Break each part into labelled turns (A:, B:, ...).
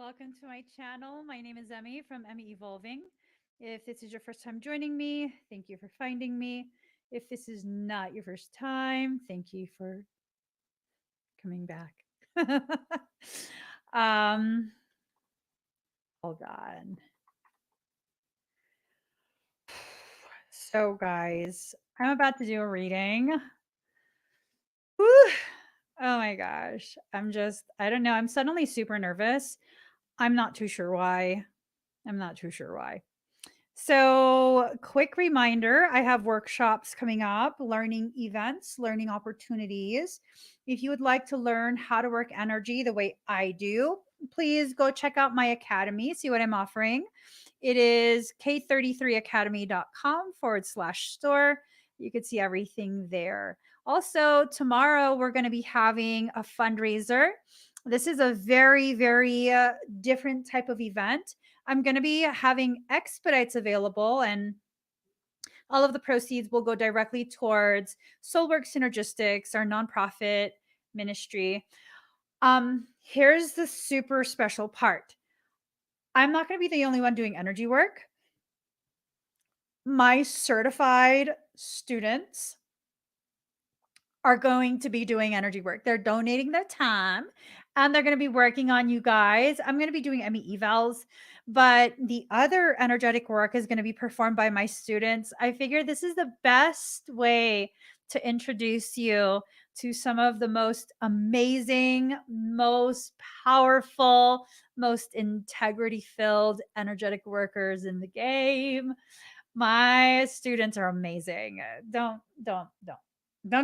A: welcome to my channel. My name is Emmy from Emmy Evolving. If this is your first time joining me, thank you for finding me. If this is not your first time, thank you for coming back. um, Hold on. So, guys, I'm about to do a reading. Whew. Oh my gosh. I don't know. I'm suddenly super nervous. I'm not too sure why. I'm not too sure why. So, quick reminder, I have workshops coming up, learning events, learning opportunities. If you would like to learn how to work energy the way I do, please go check out my academy, see what I'm offering. It is k33academy.com/store. You can see everything there. Also, tomorrow we're going to be having a fundraiser. This is a very different type of event. I'm going to be having expedites available, and all of the proceeds will go directly towards Soulwork Synergistics, our nonprofit ministry. Here's the super special part. I'm not going to be the only one doing energy work. My certified students are going to be doing energy work. They're donating their time and they're going to be working on you guys. I'm going to be doing Emmy evals, but the other energetic work is going to be performed by my students. I figure this is the best way to introduce you to some of the most amazing, most powerful, most integrity filled energetic workers in the game. My students are amazing. Don't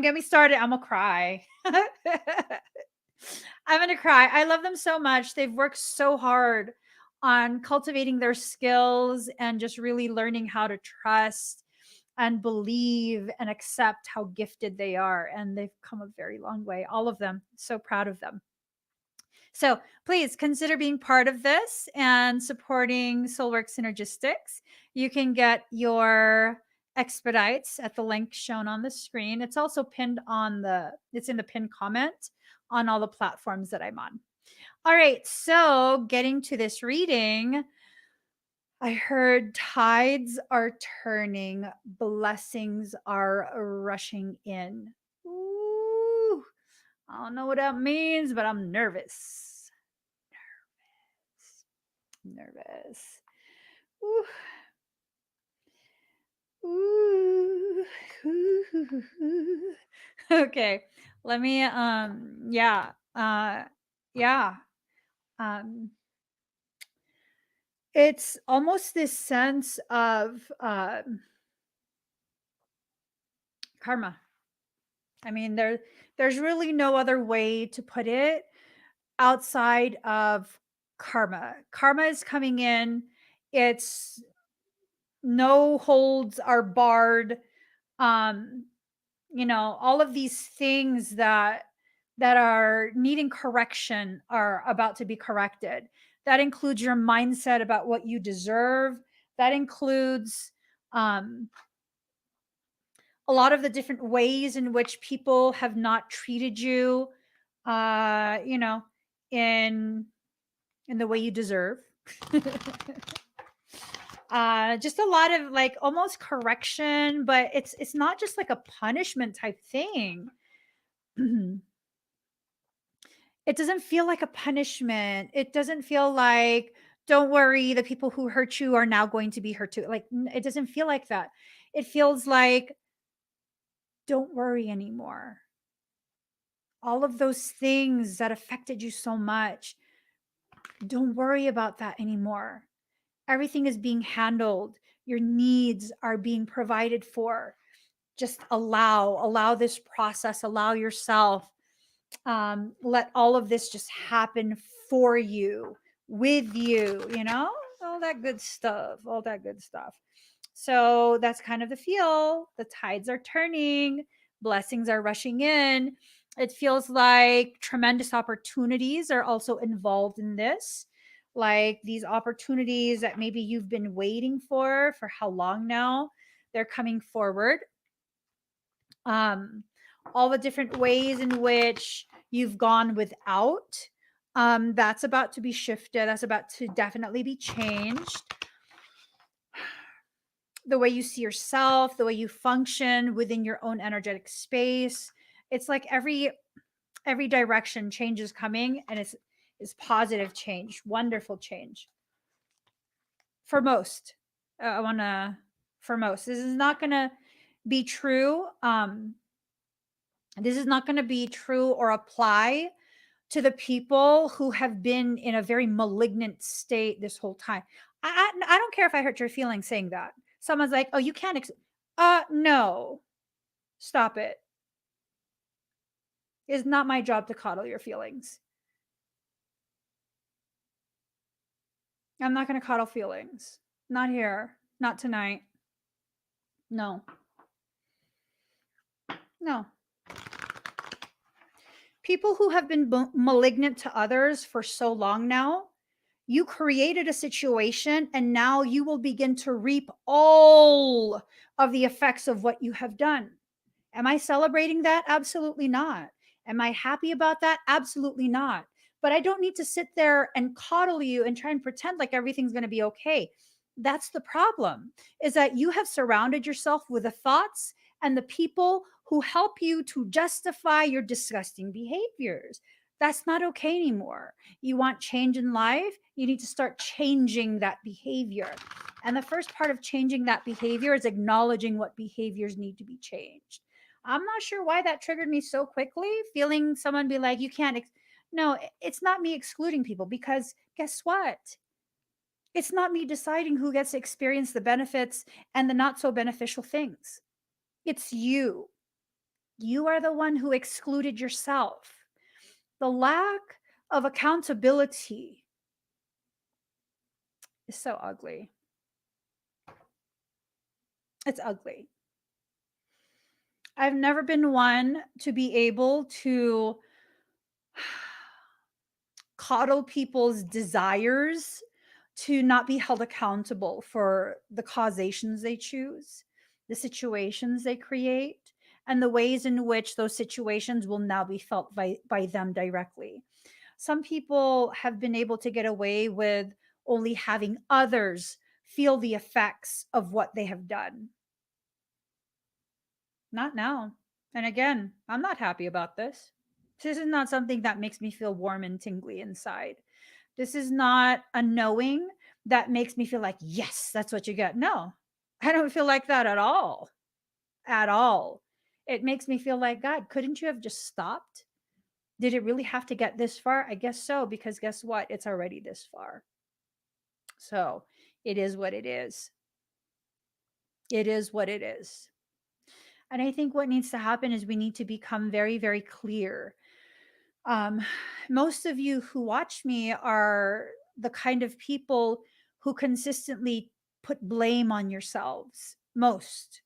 A: get me started. I'm gonna cry. I'm gonna cry. I love them so much. They've worked so hard on cultivating their skills and just really learning how to trust and believe and accept how gifted they are. And they've come a very long way. All of them. So proud of them. So please consider being part of this and supporting Soulwork Synergistics. You can get your expedites at the link shown on the screen. It's also pinned it's in the pinned comment on all the platforms that I'm on. All right, so getting to this reading, I heard tides are turning, blessings are rushing in. Ooh, I don't know what that means, but I'm nervous. Nervous. Ooh. Ooh. Ooh. Okay. Let me yeah. Yeah. Um it's almost this sense of karma. I mean, there's really no other way to put it outside of karma. Karma is coming in. It's no holds are barred. um all of these things that are needing correction are about to be corrected. That includes your mindset about what you deserve. That includes um a lot of the different ways in which people have not treated you uh you know in the way you deserve. Just a lot of like almost correction, but it's not just like a punishment type thing. It doesn't feel like a punishment. It doesn't feel like, don't worry, the people who hurt you are now going to be hurt too. Like, it doesn't feel like that. It feels like, don't worry anymore. All of those things that affected you so much, don't worry about that anymore. Everything is being handled. Your needs are being provided for. Just allow this process, allow yourself. Let all of this just happen for you, with you, all that good stuff, So that's kind of the feel. The tides are turning, blessings are rushing in. It feels like tremendous opportunities are also involved in this. Like these opportunities that maybe you've been waiting for how long now, they're coming forward. All the different ways in which you've gone without That's about to be shifted. That's about to definitely be changed. The way you see yourself, the way you function within your own energetic space. It's like every direction change is coming, and it's positive change, wonderful change. For most. I want to for most. This is not going to be true. This is not going to be true or apply to the people who have been in a very malignant state this whole time. I don't care if I hurt your feelings saying that. Someone's like, "Oh, you can't no. Stop it. It's not my job to coddle your feelings. I'm not going to coddle feelings. Not here. Not tonight. No. No. People who have been malignant to others for so long now, you created a situation and now you will begin to reap all of the effects of what you have done. Am I celebrating that? Absolutely not. Am I happy about that? Absolutely not. But I don't need to sit there and coddle you and try and pretend like everything's going to be okay. That's the problem, is that you have surrounded yourself with the thoughts and the people who help you to justify your disgusting behaviors. That's not okay anymore. You want change in life, you need to start changing that behavior. And the first part of changing that behavior is acknowledging what behaviors need to be changed. I'm not sure why that triggered me so quickly, feeling someone be like, you can't. No, it's not me excluding people, because guess what? It's not me deciding who gets to experience the benefits and the not so beneficial things. It's you. You are the one who excluded yourself. The lack of accountability is so ugly. It's ugly. I've never been one to be able to coddle people's desires to not be held accountable for the causations they choose, the situations they create, and the ways in which those situations will now be felt by them directly. Some people have been able to get away with only having others feel the effects of what they have done. Not now. And again, I'm not happy about this. This is not something that makes me feel warm and tingly inside. This is not a knowing that makes me feel like, yes, that's what you get. No, I don't feel like that at all. At all. It makes me feel like, God, couldn't you have just stopped? Did it really have to get this far? I guess so, because guess what? It's already this far. So it is what it is. It is what it is. And I think what needs to happen is we need to become very, very clear. Um, Most of you who watch me are the kind of people who consistently put blame on yourselves. Most.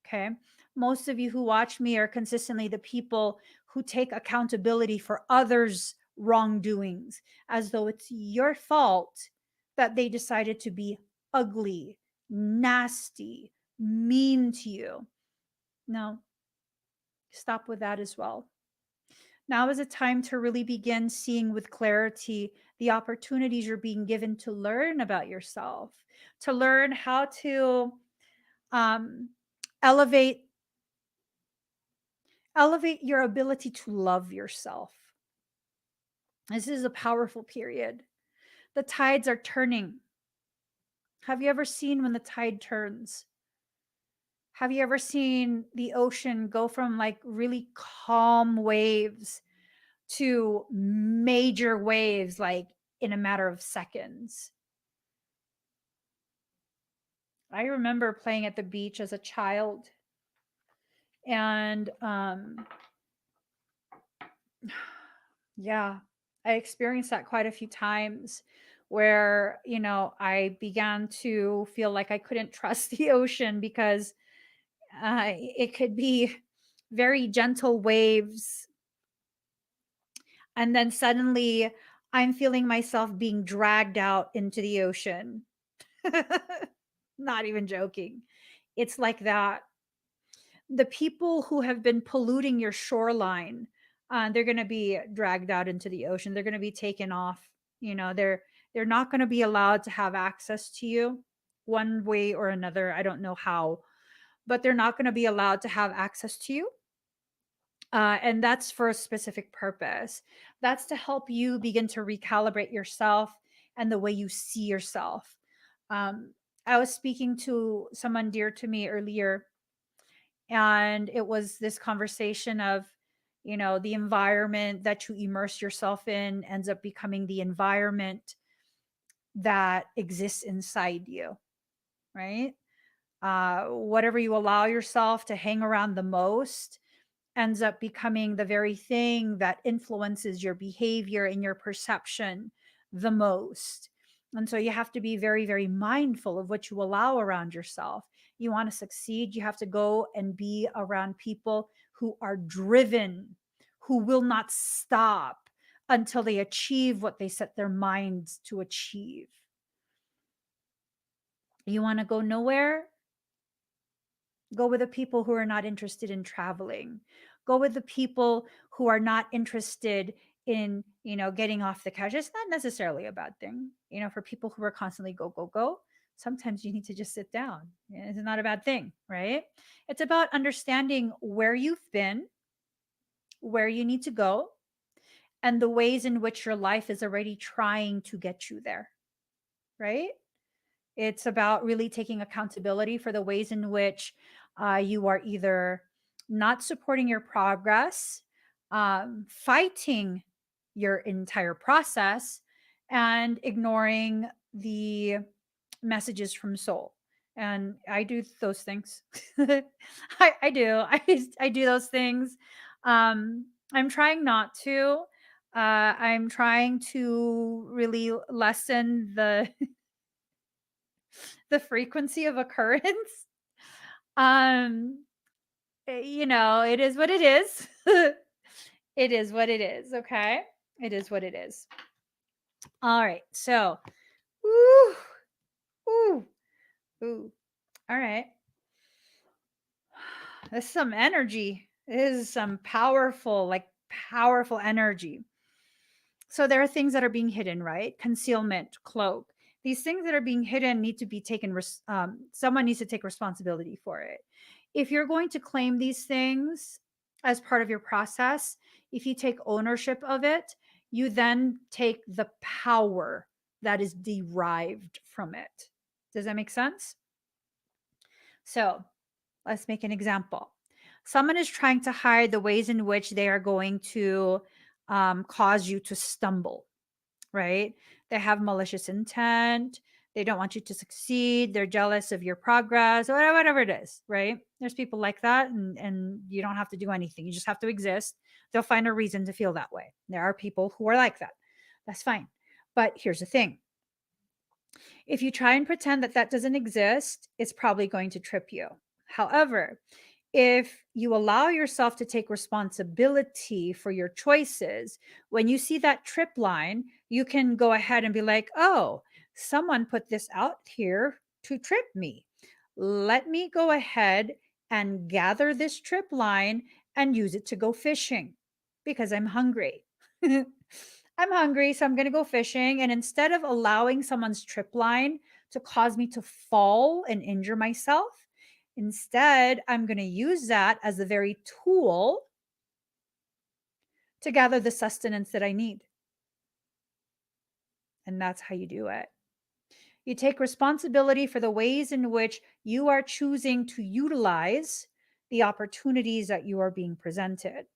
A: Okay. Most of you who watch me are consistently the people who take accountability for others' wrongdoings as though it's your fault that they decided to be ugly, nasty, mean to you. No, stop with that as well. Now is a time to really begin seeing with clarity the opportunities you're being given to learn about yourself, to learn how to um, elevate your ability to love yourself. This is a powerful period. The tides are turning. Have you ever seen when the tide turns? Have you ever seen the ocean go from like really calm waves to major waves, like in a matter of seconds? I remember playing at the beach as a child, and yeah, I experienced that quite a few times where, I began to feel like I couldn't trust the ocean because it could be very gentle waves. And then suddenly I'm feeling myself being dragged out into the ocean. Not even joking. It's like that. The people who have been polluting your shoreline, they're going to be dragged out into the ocean. They're going to be taken off. They're not going to be allowed to have access to you one way or another. I don't know how, but they're not going to be allowed to have access to you. And that's for a specific purpose. That's to help you begin to recalibrate yourself and the way you see yourself. I was speaking to someone dear to me earlier, and it was this conversation of, the environment that you immerse yourself in ends up becoming the environment that exists inside you, right? Whatever you allow yourself to hang around the most ends up becoming the very thing that influences your behavior and your perception the most. And so you have to be very, very mindful of what you allow around yourself. You want to succeed, you have to go and be around people who are driven, who will not stop until they achieve what they set their minds to achieve. You want to go nowhere? Go with the people who are not interested in traveling. Go with the people who are not interested in, getting off the couch. It's not necessarily a bad thing. For people who are constantly go, go, go, sometimes you need to just sit down. It's not a bad thing, right? It's about understanding where you've been, where you need to go, and the ways in which your life is already trying to get you there, right? It's about really taking accountability for the ways in which you are either not supporting your progress, fighting your entire process, and ignoring the messages from soul. And I do those things. I do. I do those things. I'm trying not to. I'm trying to really lessen the frequency of occurrence. Um, it is what it is. It is what it is. Okay. It is what it is. All right. So, woo, woo, woo. All right. This is some energy. This is some powerful energy. So there are things that are being hidden, right? Concealment, cloak. These things that are being hidden need to be taken. Someone needs to take responsibility for it. If you're going to claim these things as part of your process, if you take ownership of it, you then take the power that is derived from it. Does that make sense? So let's make an example. Someone is trying to hide the ways in which they are going to cause you to stumble, right? They have malicious intent. They don't want you to succeed. They're jealous of your progress, whatever it is, right? There's people like that, and you don't have to do anything. You just have to exist. They'll find a reason to feel that way. There are people who are like that. That's fine. But here's the thing. If you try and pretend that that doesn't exist, it's probably going to trip you. However, if you allow yourself to take responsibility for your choices, when you see that trip line, you can go ahead and be like, oh, someone put this out here to trip me. Let me go ahead and gather this trip line and use it to go fishing because I'm hungry. I'm hungry, so I'm going to go fishing. And instead of allowing someone's trip line to cause me to fall and injure myself, instead, I'm going to use that as the very tool to gather the sustenance that I need. And that's how you do it. You take responsibility for the ways in which you are choosing to utilize the opportunities that you are being presented.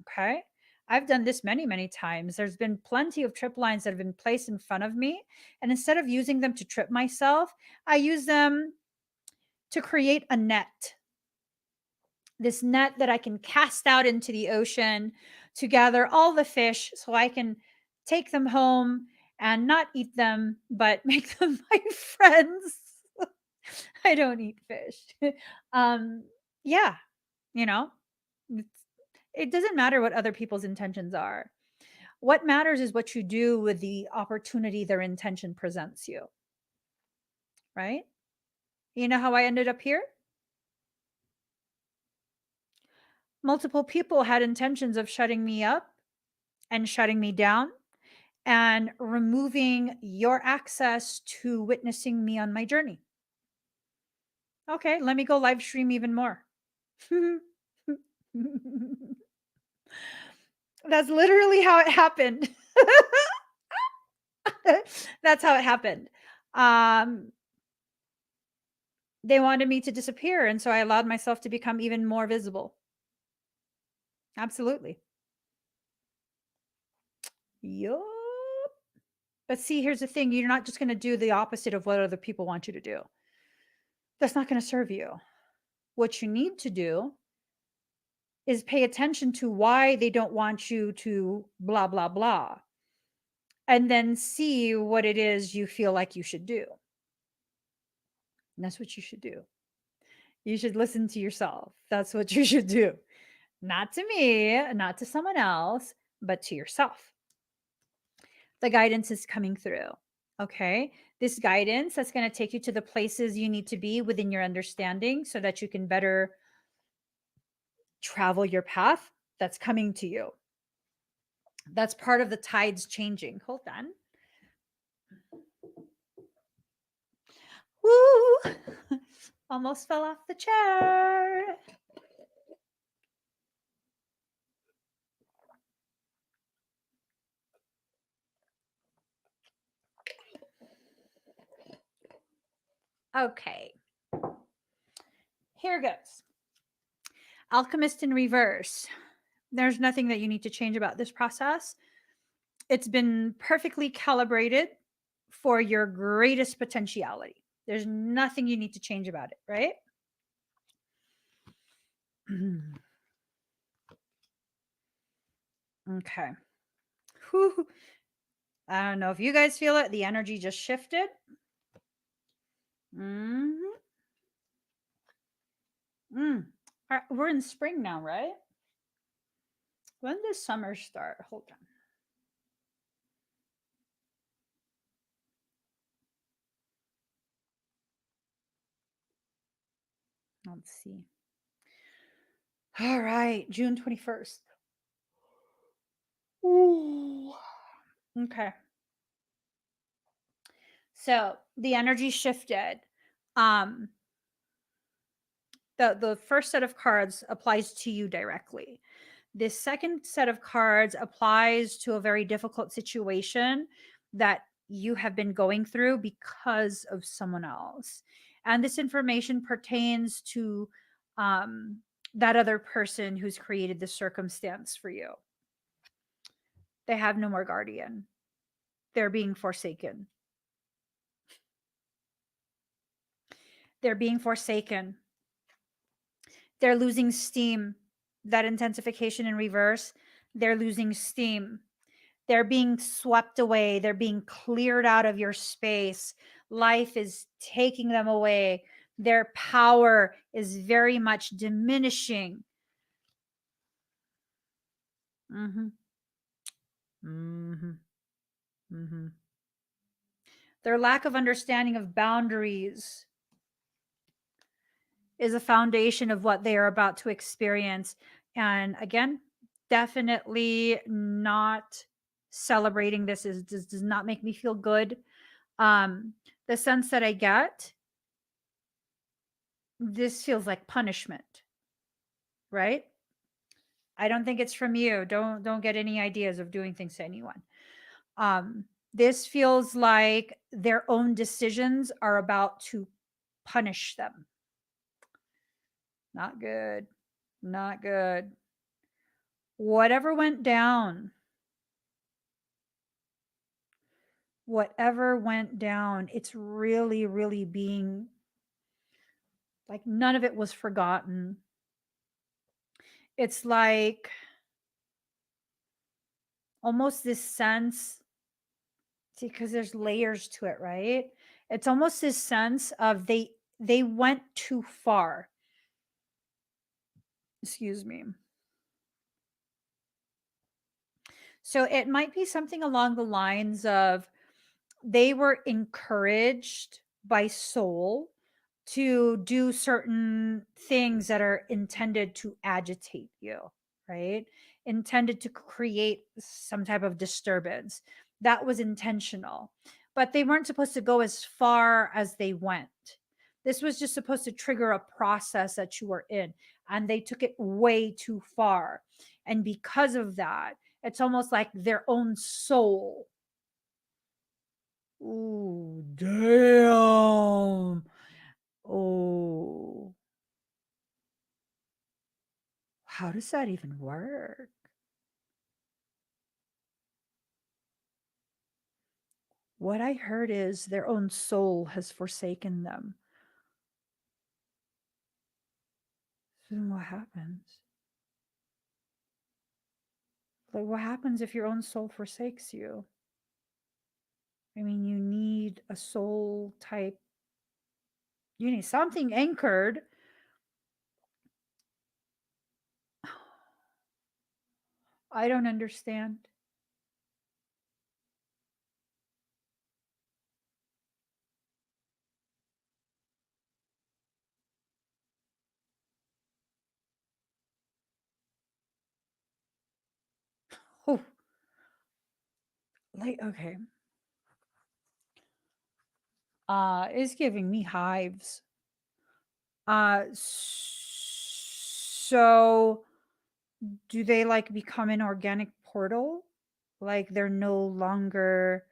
A: Okay. I've done this many, many times. There's been plenty of trip lines that have been placed in front of me. And instead of using them to trip myself, I use them to create a net. This net that I can cast out into the ocean to gather all the fish so I can take them home and not eat them, but make them my friends. I don't eat fish. um, yeah, you know, it doesn't matter what other people's intentions are. What matters is what you do with the opportunity their intention presents you, right? You know how I ended up here? Multiple people had intentions of shutting me up and shutting me down and removing your access to witnessing me on my journey. Okay, let me go live stream even more. That's literally how it happened. That's how it happened. They wanted me to disappear, and so I allowed myself to become even more visible. Absolutely. Yup. But see, here's the thing, you're not just going to do the opposite of what other people want you to do. That's not going to serve you. What you need to do is pay attention to why they don't want you to blah, blah, blah, and then see what it is you feel like you should do. And that's what you should do. You should listen to yourself. That's what you should do. Not to me, not to someone else, but to yourself. The guidance is coming through. Okay. This guidance that's going to take you to the places you need to be within your understanding so that you can better travel your path that's coming to you. That's part of the tides changing. Hold on. Woo! Almost fell off the chair. Okay. Here goes. Alchemist in reverse. There's nothing that you need to change about this process. It's been perfectly calibrated for your greatest potentiality. There's nothing you need to change about it, right? Okay. Whew. I don't know if you guys feel it. The energy just shifted. Mm-hmm. We're in spring now, right? When does summer start? Hold on. Let's see. All right, June 21st. Ooh. Okay. So the energy shifted. The first set of cards applies to you directly. This second set of cards applies to a very difficult situation that you have been going through because of someone else. And this information pertains to that other person who's created the circumstance for you. They have no more guardian. They're being forsaken. They're being forsaken. They're losing steam. That intensification in reverse, they're losing steam. They're being swept away. They're being cleared out of your space. Life is taking them away. Their power is very much diminishing. Mm-hmm. Mm-hmm. Mm-hmm. Their lack of understanding of boundaries is a foundation of what they are about to experience. And again, definitely not celebrating this does not make me feel good. The sense that I get, this feels like punishment, right? I don't think it's from you. Don't get any ideas of doing things to anyone. This feels like their own decisions are about to punish them. Not good. Not good. Whatever went down, it's really, really being like none of it was forgotten. It's like almost this sense, see, because there's layers to it, right? It's almost this sense of they went too far. Excuse me. So it might be something along the lines of they were encouraged by soul to do certain things that are intended to agitate you, right? Intended to create some type of disturbance. That was intentional. But they weren't supposed to go as far as they went. This was just supposed to trigger a process that you were in, and they took it way too far. And because of that, it's almost like their own soul. Ooh, damn. Oh, how does that even work? What I heard is their own soul has forsaken them. So then what happens? Like, what happens if your own soul forsakes you? I mean, you need a soul type, you need something anchored. I don't understand. Oh, like, okay. It's giving me hives. So do they like become an organic portal? Like they're no longer,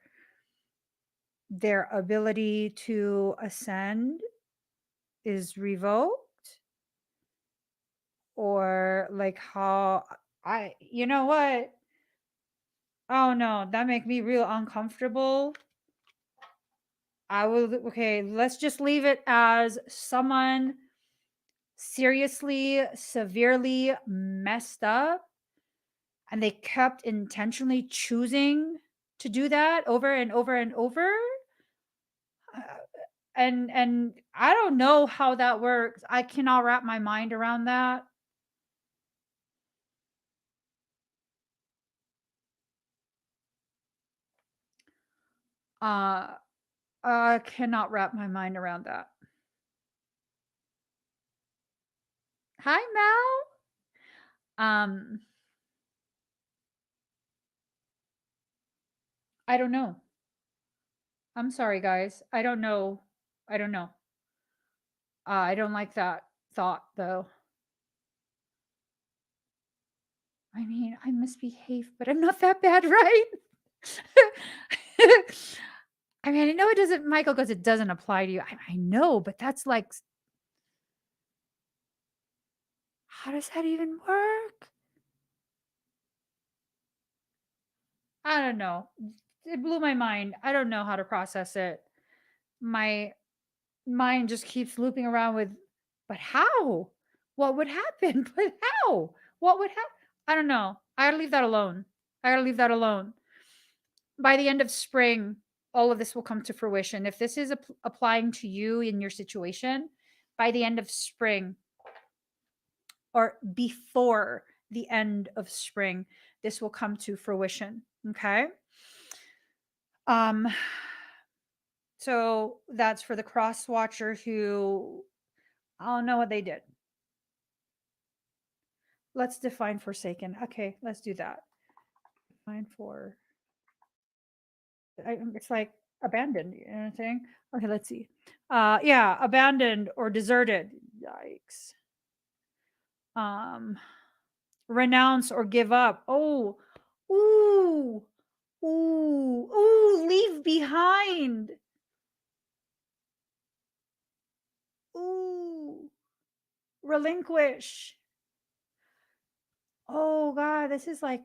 A: their ability to ascend is revoked? Or like how, you know what? Oh no, that make me real uncomfortable. I will, okay, let's just leave it as someone seriously, severely messed up, and they kept intentionally choosing to do that over and over and over. Uh, and I don't know how that works. I cannot wrap my mind around that. Uh, I cannot wrap my mind around that. Hi, Mel. Um, I don't know. I'm sorry, guys. I don't know. I don't know. I don't like that thought, though. I mean, I misbehave, but I'm not that bad, right? I mean, I know it doesn't, Michael goes, it doesn't apply to you. I know, but that's like, how does that even work? I don't know. It blew my mind. I don't know how to process it. My mind just keeps looping around with, but how? What would happen? But how? What would happen? I don't know. I gotta leave that alone. I gotta leave that alone. By the end of spring, all of this will come to fruition. If this is applying to you in your situation, by the end of spring or before the end of spring, this will come to fruition. Okay. Um, so that's for the cross watcher who, I don't know what they did. Let's define forsaken. Okay, let's do that. Define for, it's like abandoned, you know what I'm saying? Okay, let's see. Yeah, abandoned or deserted. Yikes. Um, renounce or give up. Oh, ooh, ooh, ooh, leave behind. Ooh, relinquish. Oh God, this is like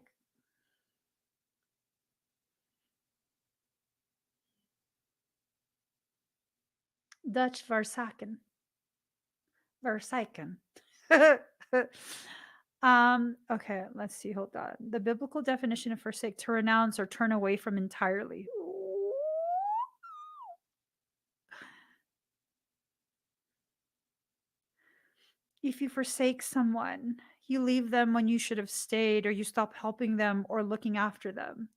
A: Dutch Versaken. Versaken. Okay, let's see. Hold on. The biblical definition of forsake, to renounce or turn away from entirely. If you forsake someone, you leave them when you should have stayed, or you stop helping them or looking after them.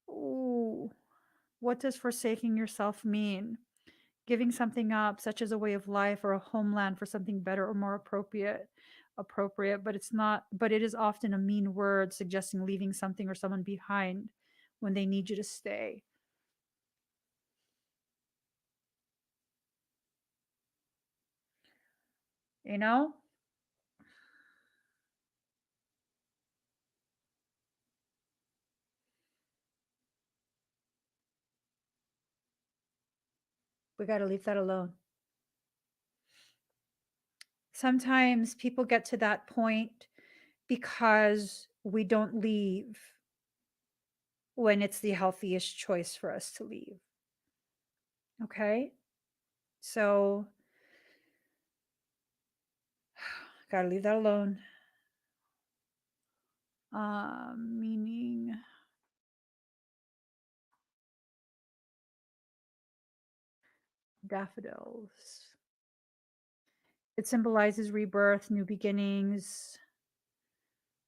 A: Ooh. What does forsaking yourself mean? Giving something up, such as a way of life or a homeland, for something better or more appropriate, but it's not, but it is often a mean word suggesting leaving something or someone behind when they need you to stay. You know? We got to leave that alone. Sometimes people get to that point because we don't leave when it's the healthiest choice for us to leave. Okay? So, gotta leave that alone. Meaning daffodils. It symbolizes rebirth, new beginnings.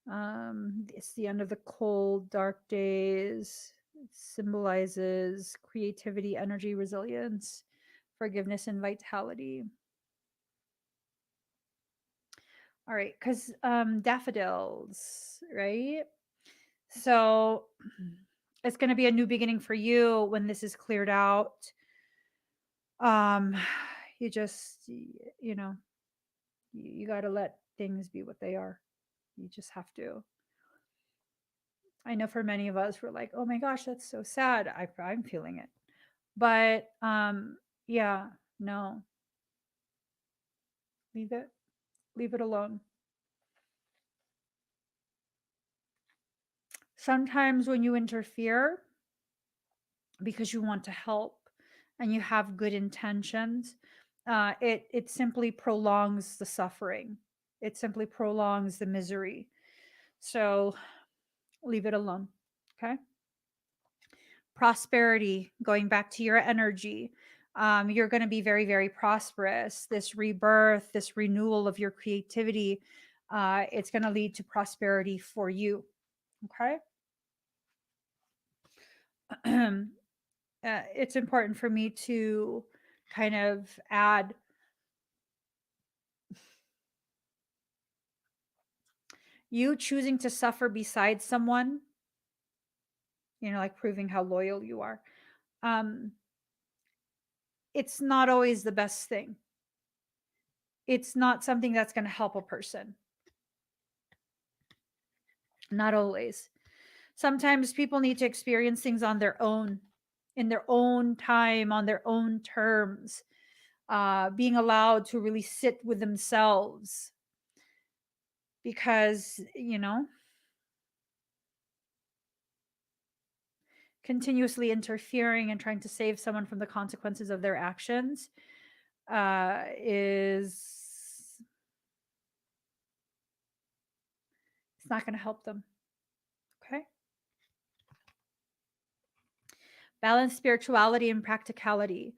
A: It's the end of the cold, dark days. It symbolizes creativity, energy, resilience, forgiveness, and vitality. All right, because daffodils, right? So it's going to be a new beginning for you when this is cleared out. Um, you just, you know, you got to let things be what they are. You just have to. I know for many of us, we're like, oh my gosh, that's so sad. I'm feeling it. But yeah, no, leave it, leave it alone. Sometimes when you interfere because you want to help and you have good intentions, it simply prolongs the suffering. It simply prolongs the misery. So leave it alone. Okay. Prosperity, going back to your energy. You're going to be very, very prosperous. This rebirth, this renewal of your creativity, it's going to lead to prosperity for you. Okay. It's important for me to kind of add you choosing to suffer beside someone, like proving how loyal you are. Um, it's not always the best thing. It's not something that's going to help a person. Not always. Sometimes people need to experience things on their own, in their own time, on their own terms, being allowed to really sit with themselves. Because, continuously interfering and trying to save someone from the consequences of their actions is it's not going to help them. Okay. Balance spirituality and practicality.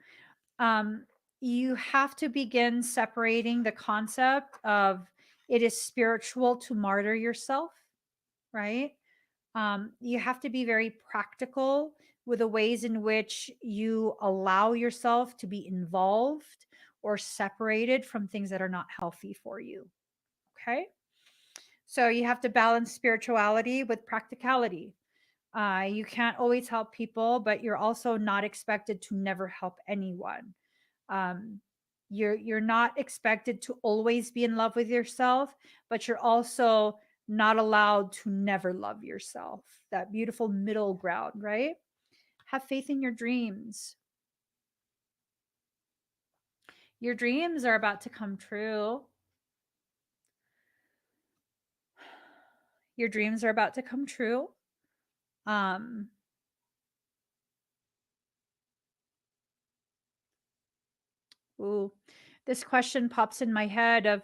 A: um, you have to begin separating the concept of it is spiritual to martyr yourself, right? You have to be very practical with the ways in which you allow yourself to be involved or separated from things that are not healthy for you. Okay. So you have to balance spirituality with practicality. You can't always help people, but you're also not expected to never help anyone. Um, you're not expected to always be in love with yourself, but you're also not allowed to never love yourself. That beautiful middle ground, right? Have faith in your dreams. Your dreams are about to come true. Your dreams are about to come true. Um, ooh, this question pops in my head of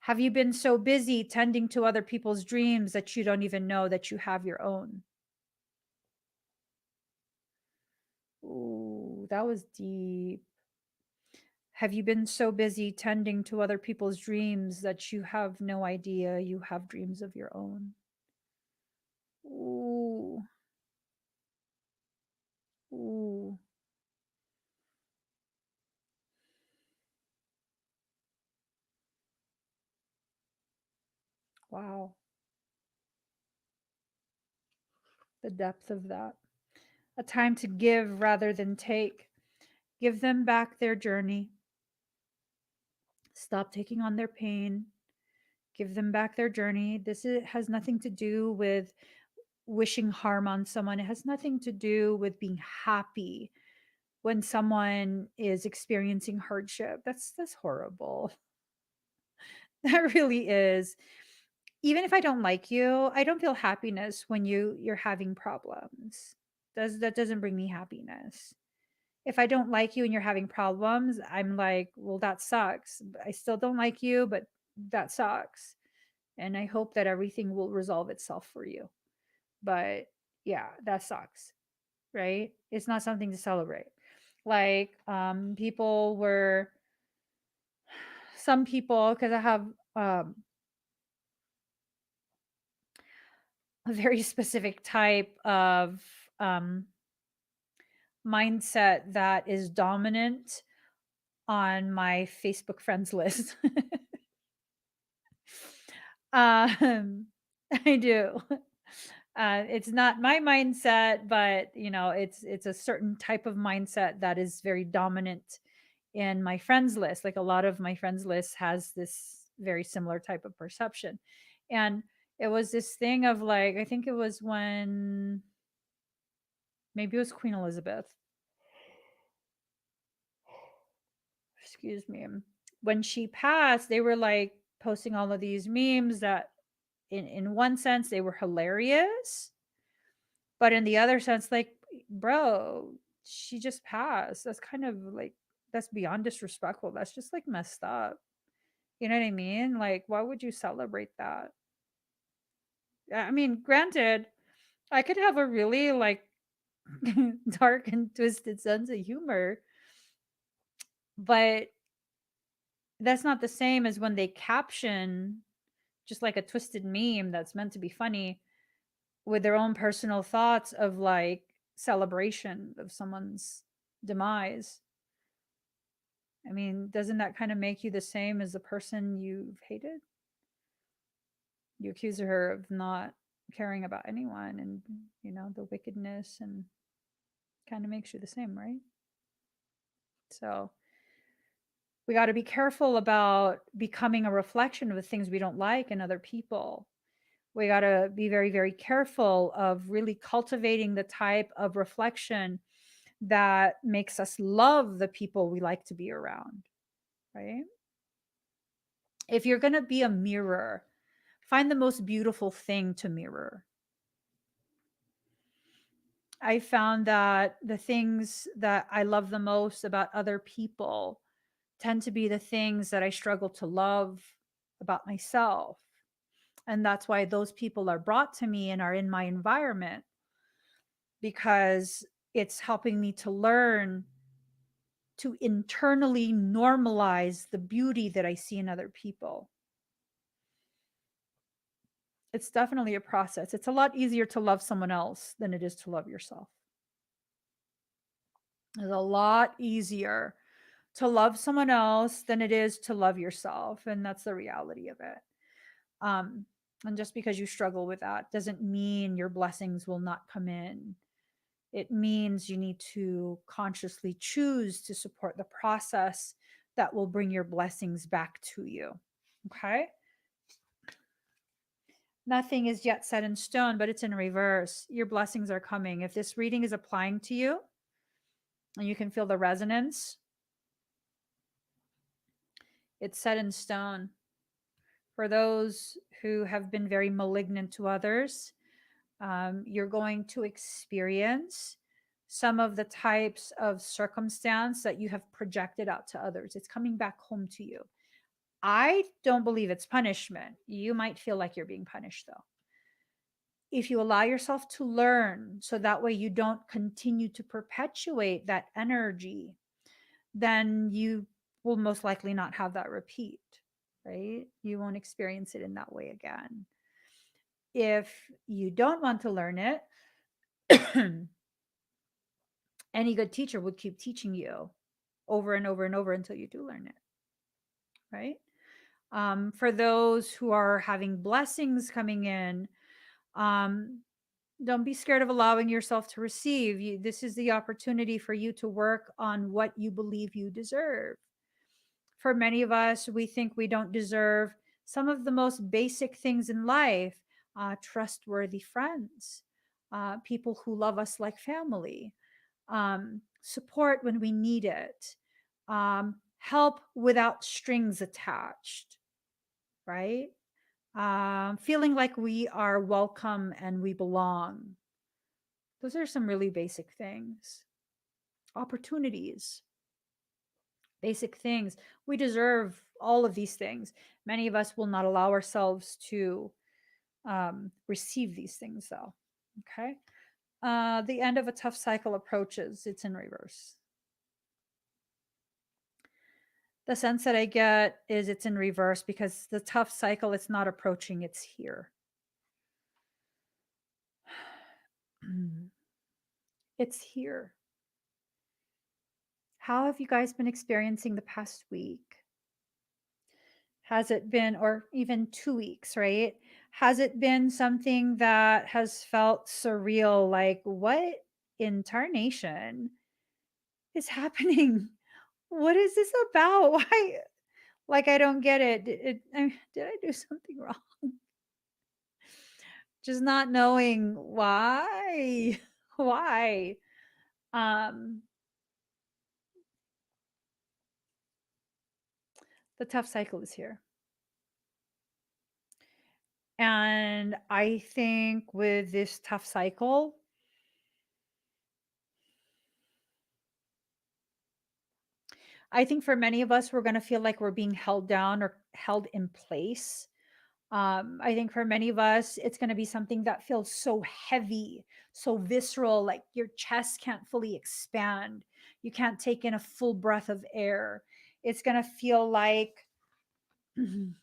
A: have you been so busy tending to other people's dreams that you don't even know that you have your own? Ooh, that was deep. Have you been so busy tending to other people's dreams that you have no idea you have dreams of your own? Ooh. Ooh. Wow. The depth of that. A time to give rather than take. Give them back their journey. Stop taking on their pain. Give them back their journey. Has nothing to do with wishing harm on someone. It has nothing to do with being happy when someone is experiencing hardship. That's horrible. That really is. Even if I don't like you, I don't feel happiness when you're having problems. That doesn't bring me happiness. If I don't like you and you're having problems, I'm like, well, that sucks. I still don't like you, but that sucks. And I hope that everything will resolve itself for you. But yeah, that sucks, right? It's not something to celebrate. Like people were some people, because I have a very specific type of um, mindset that is dominant on my Facebook friends list. um, I do. It's not my mindset, but it's a certain type of mindset that is very dominant in my friends list. Like a lot of my friends list has this very similar type of perception, and it was this thing of like, I think it was when maybe it was Queen Elizabeth. Excuse me. When she passed, they were like posting all of these memes that in one sense they were hilarious, but in the other sense, like, bro, she just passed. That's kind of like, that's beyond disrespectful. That's just like messed up. You know what I mean? Like, why would you celebrate that? I mean, granted, I could have a really like dark and twisted sense of humor, but that's not the same as when they caption just like a twisted meme that's meant to be funny with their own personal thoughts of like celebration of someone's demise. I mean, doesn't that kind of make you the same as the person you've hated? You accuse her of not caring about anyone and, the wickedness, and kind of makes you the same, right? So we got to be careful about becoming a reflection of the things we don't like in other people. We got to be very, very careful of really cultivating the type of reflection that makes us love the people we like to be around, right? If you're going to be a mirror, find the most beautiful thing to mirror. I found that the things that I love the most about other people tend to be the things that I struggle to love about myself. And that's why those people are brought to me and are in my environment, because it's helping me to learn to internally normalize the beauty that I see in other people. It's definitely a process. It's a lot easier to love someone else than it is to love yourself. It's a lot easier to love someone else than it is to love yourself. And that's the reality of it. Um, and just because you struggle with that doesn't mean your blessings will not come in. It means you need to consciously choose to support the process that will bring your blessings back to you. Okay. Nothing is yet set in stone, but it's in reverse. Your blessings are coming. If this reading is applying to you and you can feel the resonance, it's set in stone. For those who have been very malignant to others, you're going to experience some of the types of circumstance that you have projected out to others. It's coming back home to you. I don't believe it's punishment. You might feel like you're being punished, though. If you allow yourself to learn so that way you don't continue to perpetuate that energy, then you will most likely not have that repeat, right? You won't experience it in that way again. If you don't want to learn it, Any good teacher would keep teaching you over and over and over until you do learn it, right? For those who are having blessings coming in, um, don't be scared of allowing yourself to receive. This is the opportunity for you to work on what you believe you deserve. For many of us, we think we don't deserve some of the most basic things in life, trustworthy friends, people who love us like family, support when we need it, help without strings attached, right? Feeling like we are welcome and we belong. Those are some really basic things. Opportunities, basic things. We deserve all of these things. Many of us will not allow ourselves to receive these things, though. Okay. The end of a tough cycle approaches, it's in reverse. The sense that I get is it's in reverse because the tough cycle, it's not approaching, it's here. It's here. How have you guys been experiencing the past week? Has it been, or even 2 weeks, right? Has it been something that has felt surreal? Like, what in tarnation is happening? What is this about? Why? Like, I don't get it. Did I do something wrong? Just not knowing why. Why? Um, the tough cycle is here. And I think with this tough cycle, I think for many of us, we're going to feel like we're being held down or held in place. I think for many of us, it's going to be something that feels so heavy, so visceral, like your chest can't fully expand. You can't take in a full breath of air. It's going to feel like you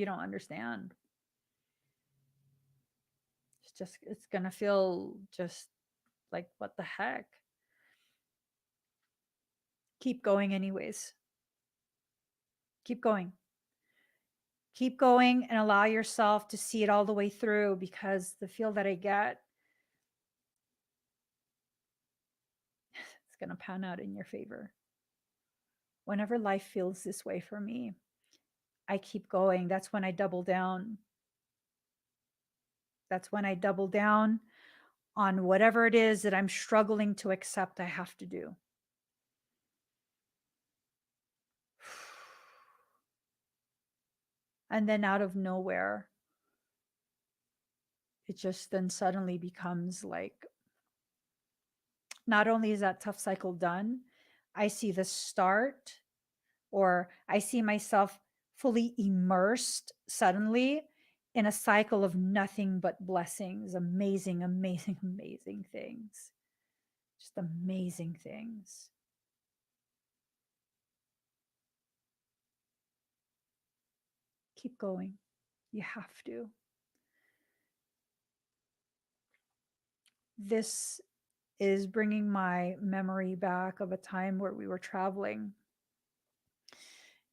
A: don't understand. It's going to feel just like, what the heck? Keep going, anyways. Keep going. Keep going and allow yourself to see it all the way through, because the feel that I get, it's going to pan out in your favor. Whenever life feels this way for me, I keep going. That's when I double down. That's when I double down on whatever it is that I'm struggling to accept I have to do. And then out of nowhere, it just then suddenly becomes like, not only is that tough cycle done, I see the start, or I see myself fully immersed suddenly in a cycle of nothing but blessings, amazing, amazing, amazing things. Just amazing things. Keep going. You have to. This is bringing my memory back of a time where we were traveling.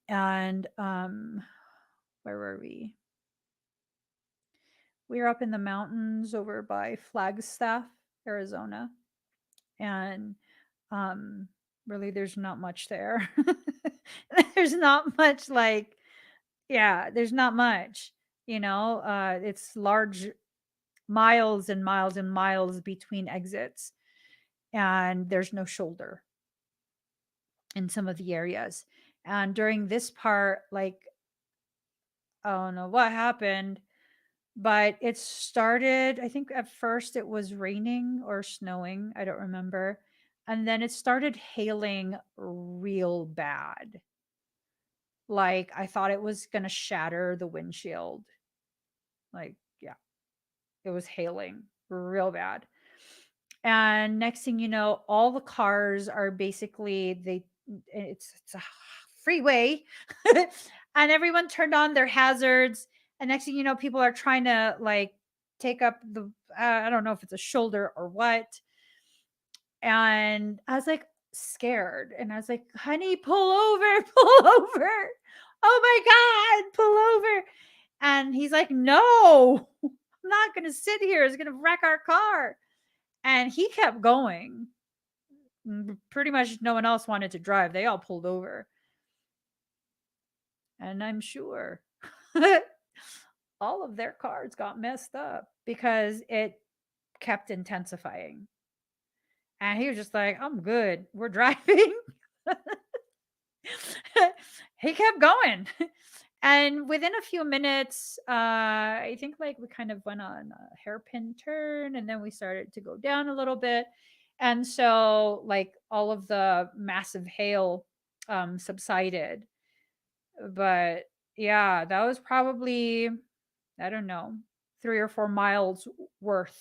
A: And where were we? We were up in the mountains over by Flagstaff, Arizona. And really, there's not much there. There's not much, like, yeah, there's not much, it's large, miles and miles and miles between exits, and there's no shoulder in some of the areas. And during this part, like, I don't know what happened, but it started, I think at first it was raining or snowing, I don't remember. And then it started hailing real bad. Like, I thought it was going to shatter the windshield. Like, yeah, it was hailing real bad. And next thing you know, all the cars are basically, it's a freeway. And everyone turned on their hazards. And next thing you know, people are trying to, like, take up the, I don't know if it's a shoulder or what. And I was like scared. And I was like, honey, pull over, pull over. Oh my God, pull over. And he's like, no, I'm not going to sit here. It's going to wreck our car. And he kept going. Pretty much no one else wanted to drive. They all pulled over. And I'm sure all of their cars got messed up because it kept intensifying. And he was just like, I'm good. We're driving. He kept going. And within a few minutes, I think like we kind of went on a hairpin turn and then we started to go down a little bit. And so, like, all of the massive hail subsided. But yeah, that was probably, I don't know, 3 or 4 miles worth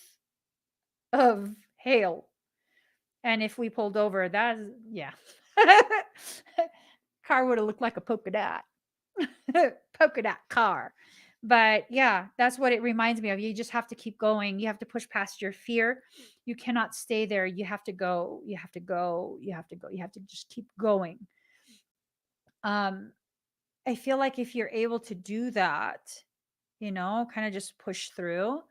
A: of hail. And if we pulled over, that is, yeah. Car would have looked like a polka dot. Polka dot car. But yeah, that's what it reminds me of. You just have to keep going. You have to push past your fear. You cannot stay there. You have to go. You have to go. You have to go. You have to just keep going. I feel like if you're able to do that, kind of just push through.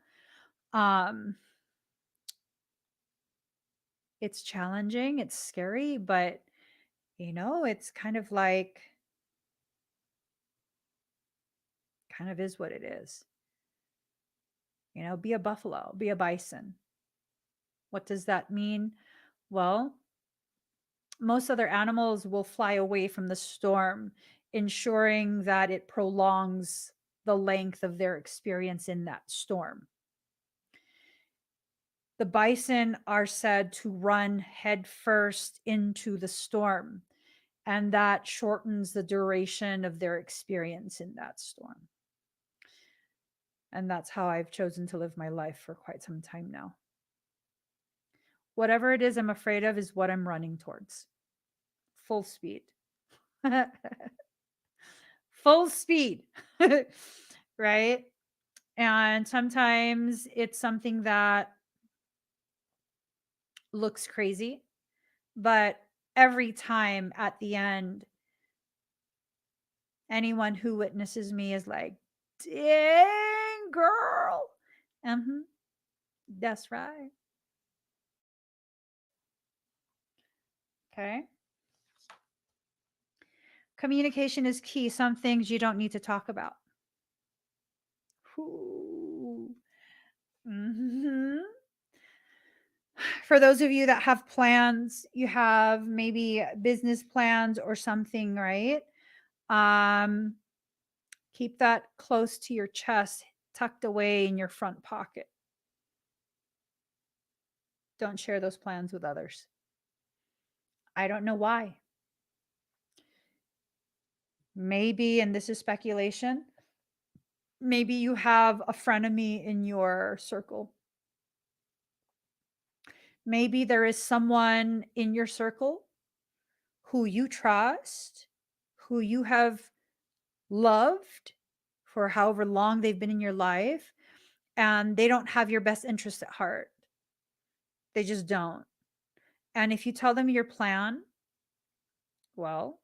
A: It's challenging, it's scary, but it's kind of like, kind of is what it is. Be a buffalo, be a bison. What does that mean? Well, most other animals will fly away from the storm, ensuring that it prolongs the length of their experience in that storm. The bison are said to run headfirst into the storm, and that shortens the duration of their experience in that storm. And that's how I've chosen to live my life for quite some time now. Whatever it is I'm afraid of is what I'm running towards. Full speed. Full speed. Right? And sometimes it's something that looks crazy, but every time at the end, anyone who witnesses me is like, dang, girl. That's right. Okay. Communication is key. Some things you don't need to talk about. Mm-hmm. For those of you that have plans, you have maybe business plans or something, right? Keep that close to your chest, tucked away in your front pocket. Don't share those plans with others. I don't know why. Maybe, and this is speculation, maybe you have a frenemy in your circle. Maybe there is someone in your circle who you trust, who you have loved for however long they've been in your life, and they don't have your best interest at heart. They just don't. And if you tell them your plan, well,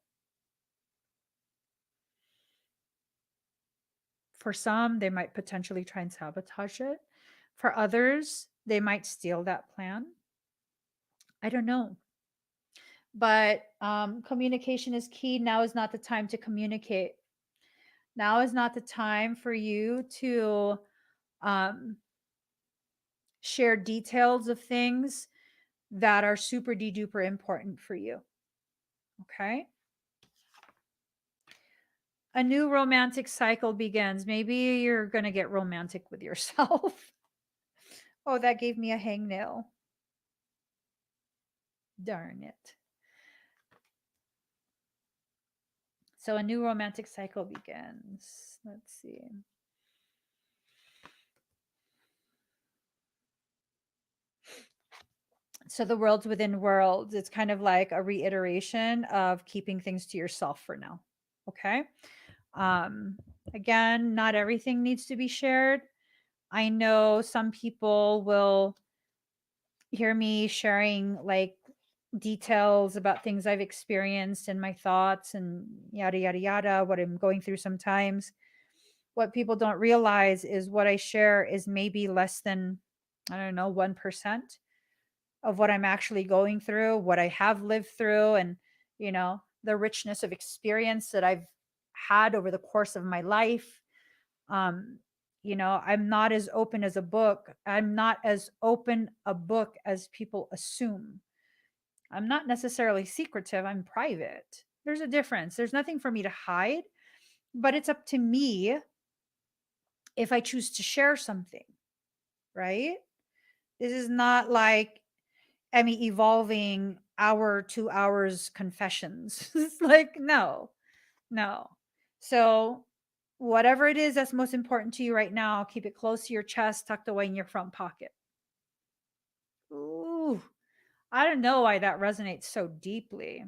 A: for some, they might potentially try and sabotage it. For others, they might steal that plan. I don't know. But communication is key. Now is not the time to communicate. Now is not the time for you to share details of things that are super duper important for you. Okay. A new romantic cycle begins. Maybe you're going to get romantic with yourself. Oh, that gave me a hangnail. Darn it. So a new romantic cycle begins. Let's see. So the worlds within worlds, it's kind of like a reiteration of keeping things to yourself for now. Okay. Again, not everything needs to be shared. I know some people will hear me sharing like details about things I've experienced and my thoughts and yada, yada, yada, what I'm going through sometimes. What people don't realize is what I share is maybe less than, I don't know, 1% of what I'm actually going through, what I have lived through, and, the richness of experience that I've had over the course of my life. Um, I'm not as open as a book. I'm not as open a book as people assume. I'm not necessarily secretive, I'm private. There's a difference. There's nothing for me to hide, but it's up to me if I choose to share something, right? This is not like Emmy evolving hour 2 hours confessions. It's like, no, no. So, whatever it is that's most important to you right now, keep it close to your chest, tucked away in your front pocket. Ooh, I don't know why that resonates so deeply.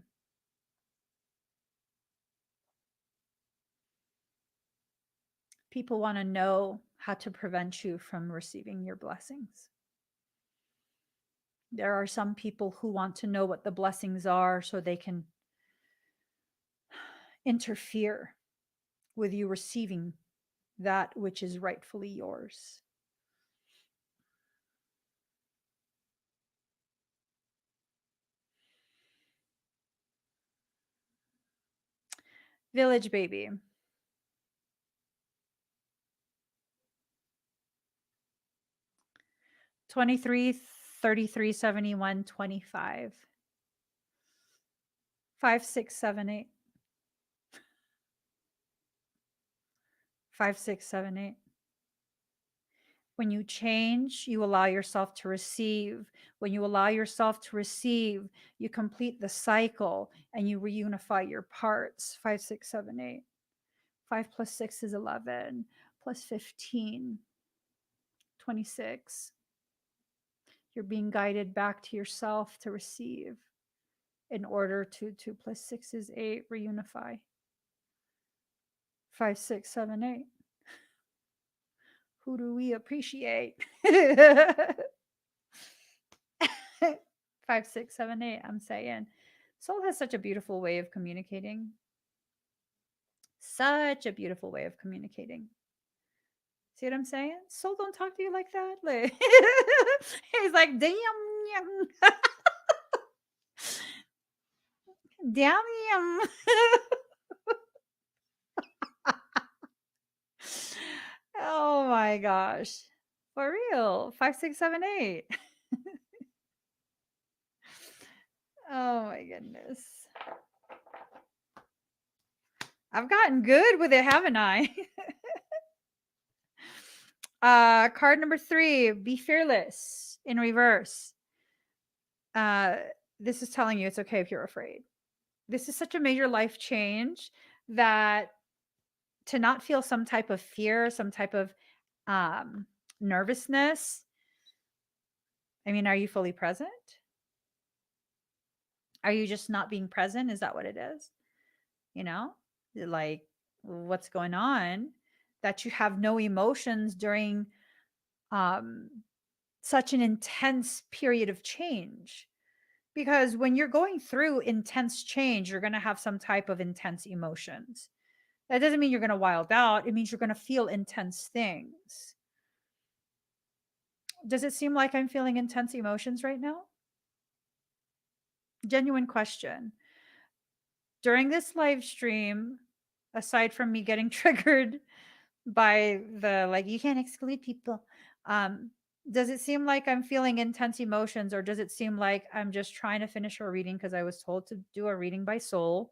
A: People want to know how to prevent you from receiving your blessings. There are some people who want to know what the blessings are so they can interfere with you receiving that which is rightfully yours. Village baby. 23, 33, 71, 25. 5, 6, 7, 8. 5, 6, 7, 8. When you change, you allow yourself to receive. When you allow yourself to receive, you complete the cycle and you reunify your parts. 5, 6, 7, 8. 5 plus 6 is 11, plus 15, 26. You're being guided back to yourself to receive in order to 2 plus 6 is 8, reunify. 5, 6, 7, 8. Who do we appreciate? 5, 6, 7, 8. I'm saying soul has such a beautiful way of communicating. Such a beautiful way of communicating. See what I'm saying? Soul don't talk to you like that. Like, he's like, damn, damn. Oh my gosh. For real. 5, 6, 7, 8. Oh my goodness. I've gotten good with it, haven't I? Card number 3, be fearless in reverse. This is telling you it's okay if you're afraid. This is such a major life change that to not feel some type of fear, some type of nervousness. I mean, are you fully present? Are you just not being present? Is that what it is? You know, like what's going on that you have no emotions during um, such an intense period of change? Because when you're going through intense change, you're going to have some type of intense emotions. That doesn't mean you're going to wild out. It means you're going to feel intense things. Does it seem like I'm feeling intense emotions right now? Genuine question. During this live stream, aside from me getting triggered by the like, you can't exclude people, does it seem like I'm feeling intense emotions, or does it seem like I'm just trying to finish a reading because I was told to do a reading by soul?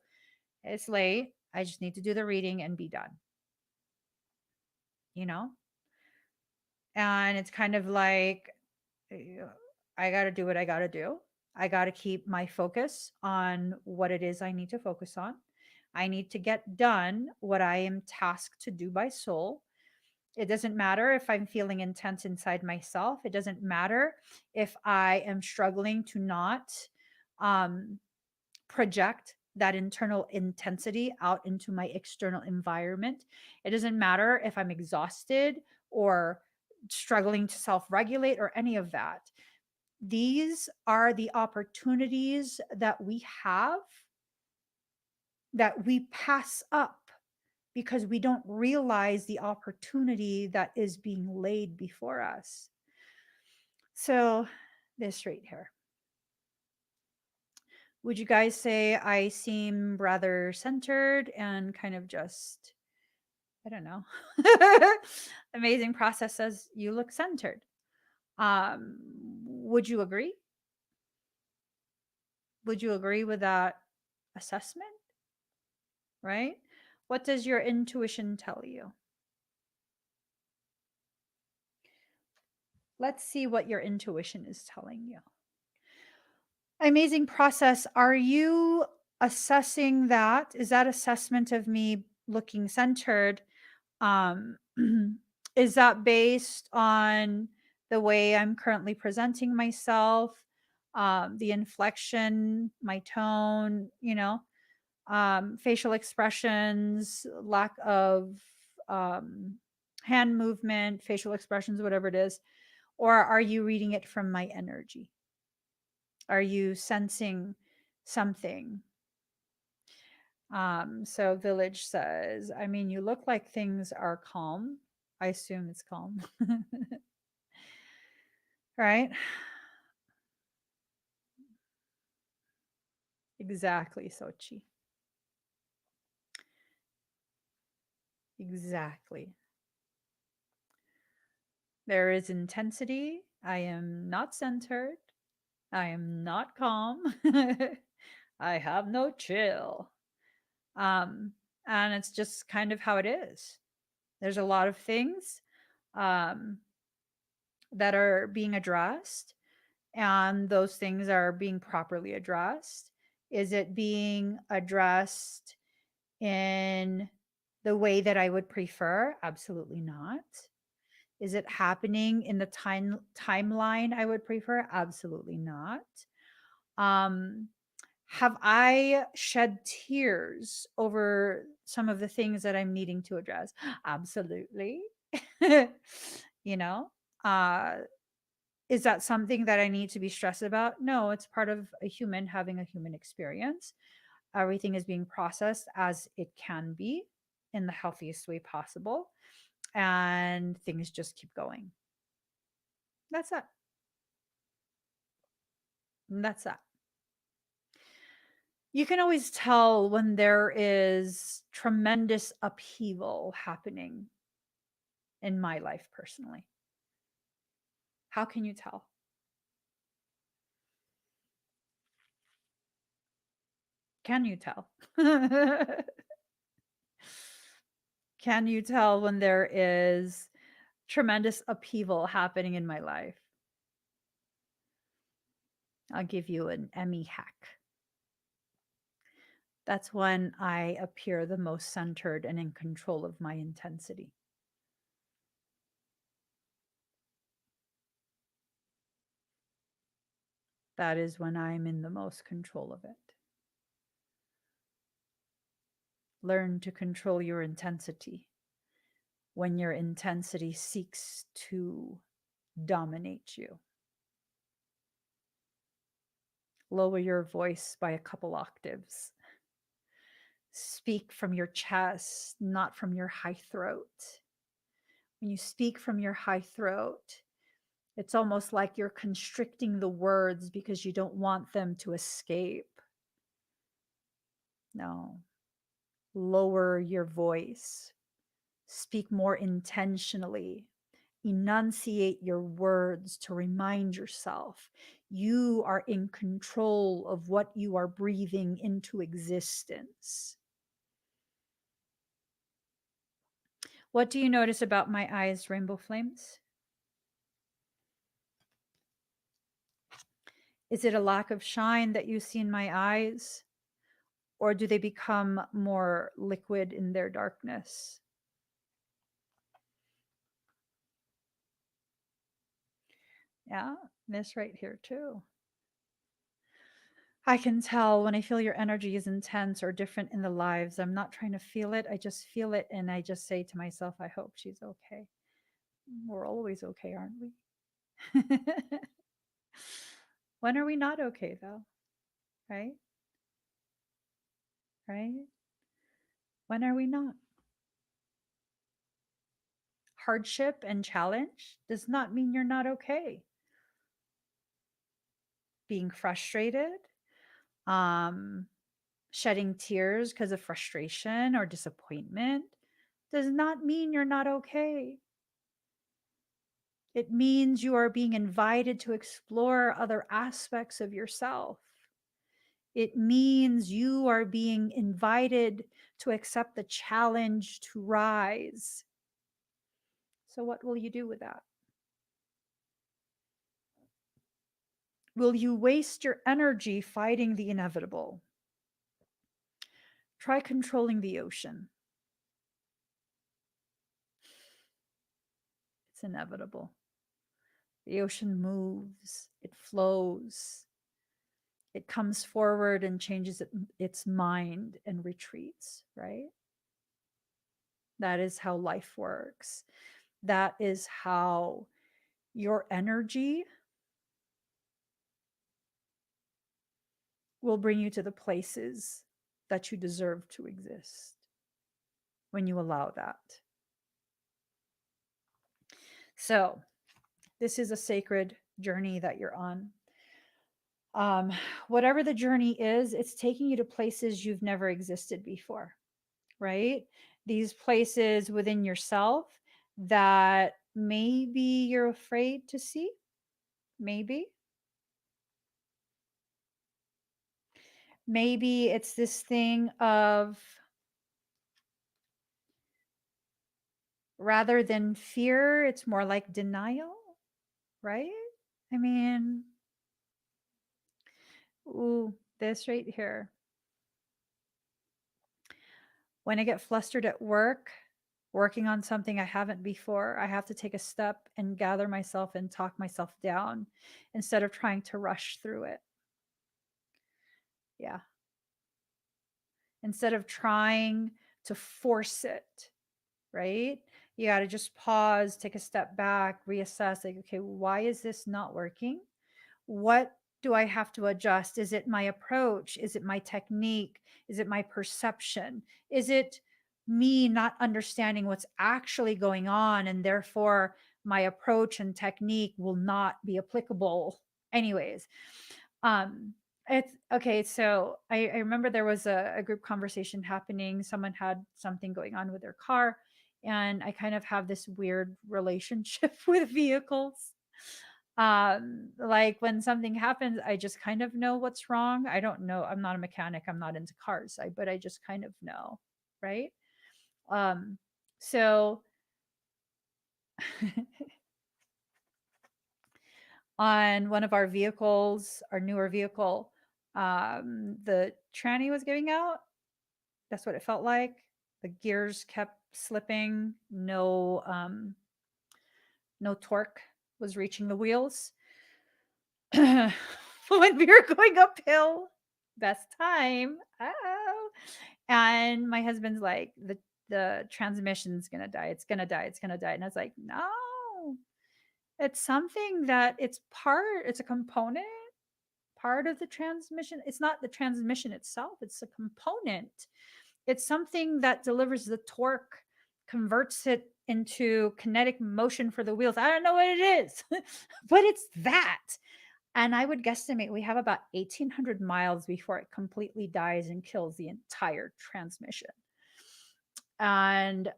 A: It's late. I just need to do the reading and be done. You know? And it's kind of like, I got to do what I got to do. I got to keep my focus on what it is I need to focus on. I need to get done what I am tasked to do by soul. It doesn't matter if I'm feeling intense inside myself. It doesn't matter if I am struggling to not um, project that internal intensity out into my external environment. It doesn't matter if I'm exhausted or struggling to self regulate or any of that. These are the opportunities that we have that we pass up because we don't realize the opportunity that is being laid before us. So, this right here. Would you guys say I seem rather centered and kind of just, I don't know. Amazing process says you look centered. Would you agree? Would you agree with that assessment? Right? What does your intuition tell you? Let's see what your intuition is telling you. Amazing process. Are you assessing that? Is that assessment of me looking centered? Um, is that based on the way I'm currently presenting myself, the inflection, my tone, facial expressions, lack of hand movement, facial expressions, whatever it is? Or are you reading it from my energy? Are you sensing something? So Village says, I mean, you look like things are calm. I assume it's calm. Right? Exactly, Sochi. Exactly. There is intensity. I am not centered. I am not calm. I have no chill. And it's just kind of how it is. There's a lot of things um, that are being addressed, and those things are being properly addressed. Is it being addressed in the way that I would prefer? Absolutely not. Is it happening in the timeline I would prefer? Absolutely not. Um, have I shed tears over some of the things that I'm needing to address? Absolutely. you know, uh, is that something that I need to be stressed about? No, it's part of a human having a human experience. Everything is being processed as it can be in the healthiest way possible. And things just keep going. That's that. That's that. You can always tell when there is tremendous upheaval happening in my life personally. How can you tell? Can you tell? Can you tell when there is tremendous upheaval happening in my life? I'll give you an Emmy hack. That's when I appear the most centered and in control of my intensity. That is when I'm in the most control of it. Learn to control your intensity when your intensity seeks to dominate you. Lower your voice by a couple octaves. Speak from your chest, not from your high throat. When you speak from your high throat, it's almost like you're constricting the words because you don't want them to escape. No. Lower your voice. Speak more intentionally. Enunciate your words to remind yourself you are in control of what you are breathing into existence. What do you notice about my eyes, Rainbow Flames? Is it a lack of shine that you see in my eyes? Or do they become more liquid in their darkness? Yeah, this right here too. I can tell when I feel your energy is intense or different in the lives. I'm not trying to feel it. I just feel it. And I just say to myself, I hope she's okay. We're always okay, aren't we? When are we not okay, though? Right? Right? When are we not? Hardship and challenge does not mean you're not okay. Being frustrated, um, shedding tears because of frustration or disappointment does not mean you're not okay. It means you are being invited to explore other aspects of yourself. It means you are being invited to accept the challenge to rise. So, what will you do with that? Will you waste your energy fighting the inevitable? Try controlling the ocean. It's inevitable. The ocean moves, it flows, it comes forward and changes its mind and retreats, right? That is how life works. That is how your energy will bring you to the places that you deserve to exist when you allow that. So, this is a sacred journey that you're on. Whatever the journey is, it's taking you to places you've never existed before, right? These places within yourself that maybe you're afraid to see, maybe. Maybe it's this thing of rather than fear, it's more like denial, right? I mean, ooh, this right here. When I get flustered at work, working on something I haven't before, I have to take a step and gather myself and talk myself down instead of trying to rush through it. Yeah. Instead of trying to force it, right? You got to just pause, take a step back, reassess like, okay, why is this not working? What do I have to adjust? Is it my approach? Is it my technique? Is it my perception? Is it me not understanding what's actually going on and therefore my approach and technique will not be applicable anyways? It's okay. So I remember there was a group conversation happening. Someone had something going on with their car, and I kind of have this weird relationship with vehicles. Like when something happens, I just kind of know what's wrong. I don't know. I'm not a mechanic. I'm not into cars. But I just kind of know, right? Um, so on one of our vehicles, our newer vehicle, the tranny was giving out. That's what it felt like. The gears kept slipping. No torque was reaching the wheels. When we were going uphill, best time. Oh. And my husband's like, the transmission's gonna die. It's gonna die. It's gonna die. And I was like, no, it's something that it's a component, part of the transmission. It's not the transmission itself, it's a component. It's something that delivers the torque, converts it into kinetic motion for the wheels. I don't know what it is, but it's that. And I would guesstimate we have about 1,800 miles before it completely dies and kills the entire transmission. And,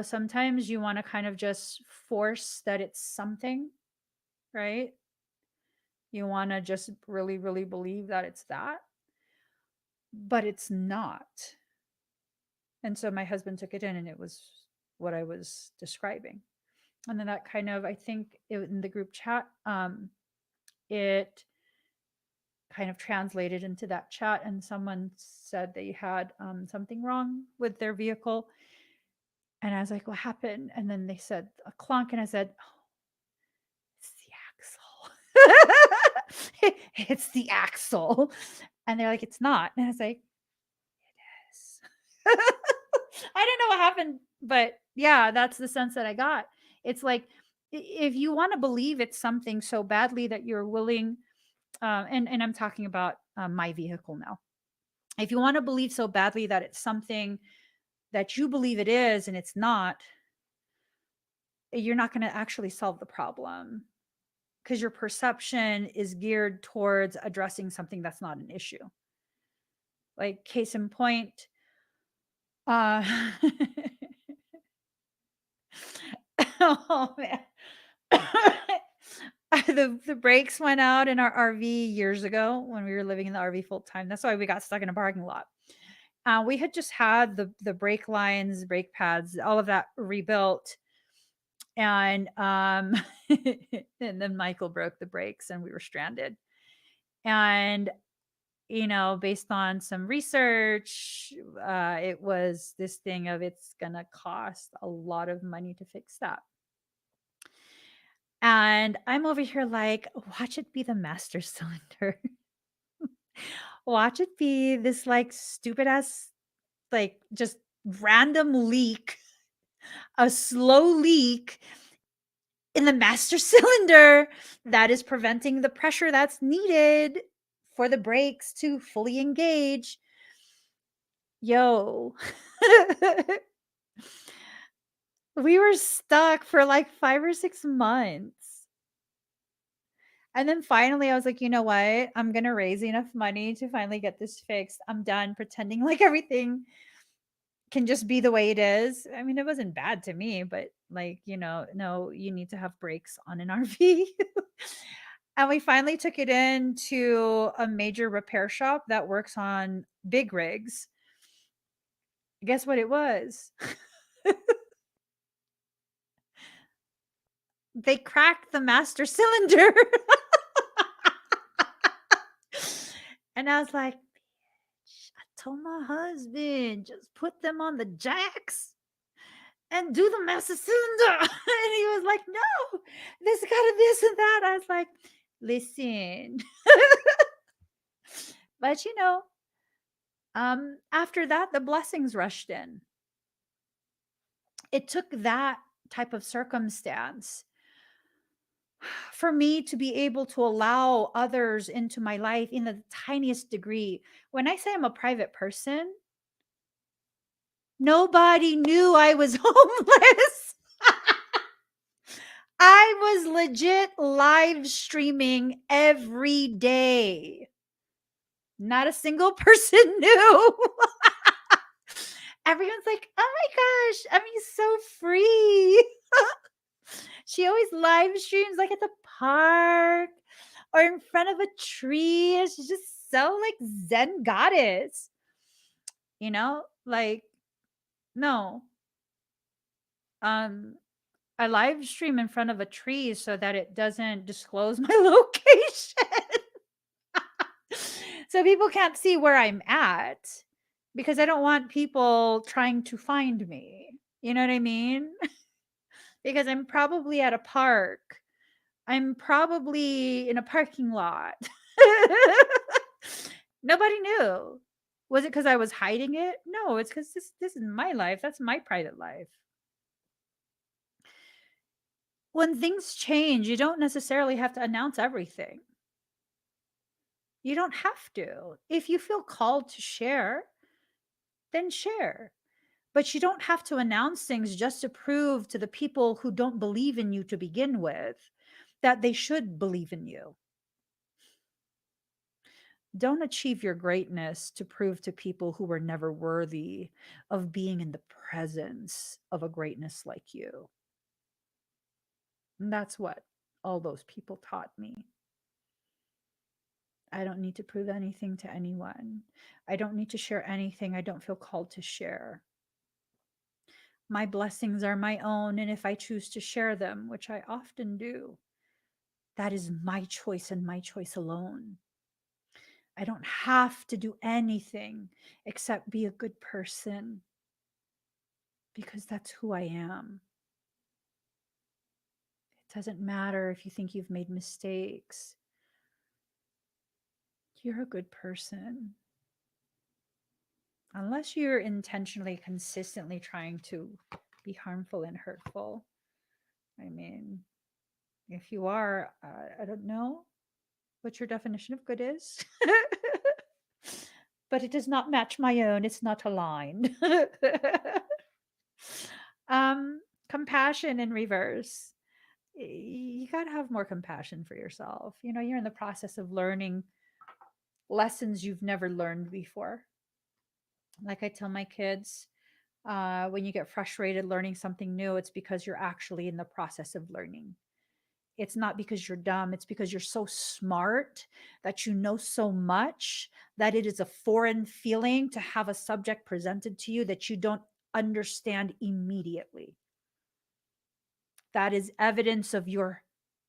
A: sometimes you want to kind of just force that it's something, right? You want to just really, really believe that it's that, but it's not. And so my husband took it in, and it was what I was describing. And then that kind of, I think in the group chat, it kind of translated into that chat, and someone said they had something wrong with their vehicle. And I was like, what happened? And then they said a clunk, and I said, oh, it's the axle. It's the axle. And they're like, it's not. And I was like, it is. I don't know what happened But yeah, that's the sense that I got. It's like, if you want to believe it's something so badly that you're willing, and I'm talking about my vehicle now. If you want to believe so badly that it's something that you believe it is and it's not, you're not going to actually solve the problem, because your perception is geared towards addressing something that's not an issue. Like, case in point, uh oh man. The brakes went out in our RV years ago when we were living in the RV full time. That's why we got stuck in a parking lot. We had just had the brake lines, brake pads, all of that rebuilt, and and then Michael broke the brakes and we were stranded. And based on some research, it was this thing of, it's gonna cost a lot of money to fix that. And I'm over here like, watch it be the master cylinder. Watch it be this like stupid ass, like just random leak, a slow leak in the master cylinder that is preventing the pressure that's needed for the brakes to fully engage. Yo. We were stuck for like 5 or 6 months. And then finally, I was like, you know what? I'm going to raise enough money to finally get this fixed. I'm done pretending like everything can just be the way it is. I mean, it wasn't bad to me, but like, no, you need to have brakes on an RV. And we finally took it into a major repair shop that works on big rigs. Guess what it was? They cracked the master cylinder. And I was like, I told my husband, just put them on the jacks and do the master cylinder. And he was like, no, this got to this and that. I was like, listen. But after that, the blessings rushed in. It took that type of circumstance for me to be able to allow others into my life in the tiniest degree. When I say I'm a private person, nobody knew I was homeless. I was legit live streaming every day. Not a single person knew. Everyone's like, oh my gosh, I mean, so free. She always live streams like at the park or in front of a tree. She's just so like Zen goddess. Like, no. I live stream in front of a tree so that it doesn't disclose my location. So people can't see where I'm at, because I don't want people trying to find me. You know what I mean? Because I'm probably at a park. I'm probably in a parking lot. Nobody knew. Was it because I was hiding it? No, it's because this is my life. That's my private life. When things change, you don't necessarily have to announce everything. You don't have to. If you feel called to share, then share. But you don't have to announce things just to prove to the people who don't believe in you to begin with that they should believe in you. Don't achieve your greatness to prove to people who were never worthy of being in the presence of a greatness like you. And that's what all those people taught me. I don't need to prove anything to anyone. I don't need to share anything I don't feel called to share. My blessings are my own, and if I choose to share them, which I often do, that is my choice and my choice alone. I don't have to do anything except be a good person, because that's who I am. It doesn't matter if you think you've made mistakes. You're a good person. Unless you're intentionally, consistently trying to be harmful and hurtful. I mean, if you are, I don't know what your definition of good is, but it does not match my own. It's not aligned. um, Compassion in reverse. You got to have more compassion for yourself. You know, you're in the process of learning lessons you've never learned before. Like I tell my kids, when you get frustrated learning something new, it's because you're actually in the process of learning. It's not because you're dumb. It's because you're so smart that you know so much that it is a foreign feeling to have a subject presented to you that you don't understand immediately. That is evidence of your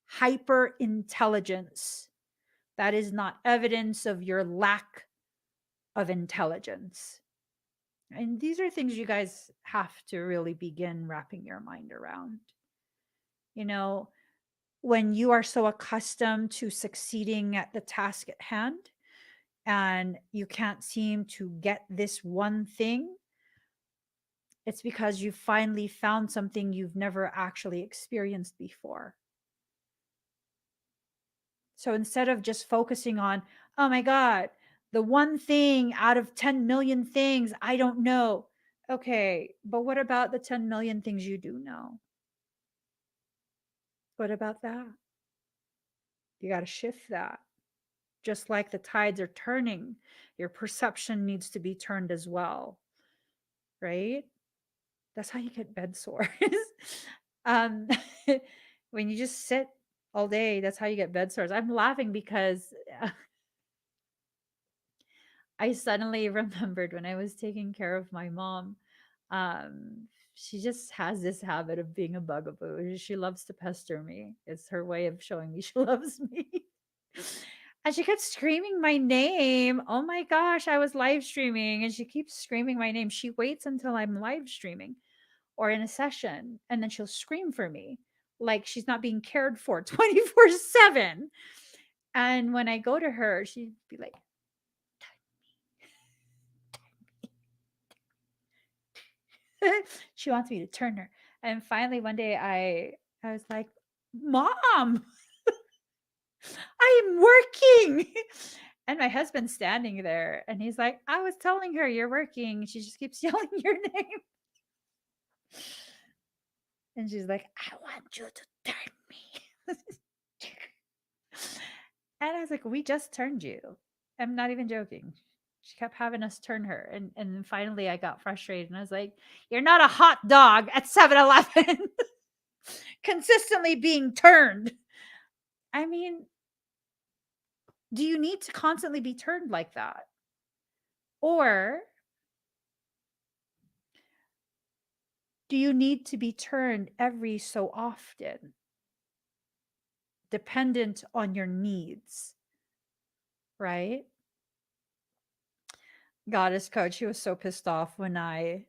A: hyper intelligence. That is not evidence of your lack of intelligence. And these are things you guys have to really begin wrapping your mind around. You know, when you are so accustomed to succeeding at the task at hand and you can't seem to get this one thing, it's because you finally found something you've never actually experienced before. So instead of just focusing on, oh my God, the one thing out of 10 million things I don't know. Okay, but what about the 10 million things you do know? What about that? You got to shift that. Just like the tides are turning, your perception needs to be turned as well, right? That's how you get bed sores. um, when you just sit all day, that's how you get bed sores. I'm laughing because I suddenly remembered when I was taking care of my mom. She just has this habit of being a bugaboo. She loves to pester me. It's her way of showing me she loves me. And she kept screaming my name. Oh my gosh, I was live streaming and she keeps screaming my name. She waits until I'm live streaming or in a session and then she'll scream for me like she's not being cared for 24/7. And when I go to her, she'd be like, she wants me to turn her. And finally one day I was like, "Mom, I'm working." And my husband's standing there and he's like, "I was telling her you're working. She just keeps yelling your name." And she's like, "I want you to turn me." And I was like, "We just turned you." I'm not even joking. She kept having us turn her. And then finally I got frustrated and I was like, "You're not a hot dog at 7-Eleven consistently being turned." I mean, do you need to constantly be turned like that? Or do you need to be turned every so often, dependent on your needs, right? Goddess coach, she was so pissed off when I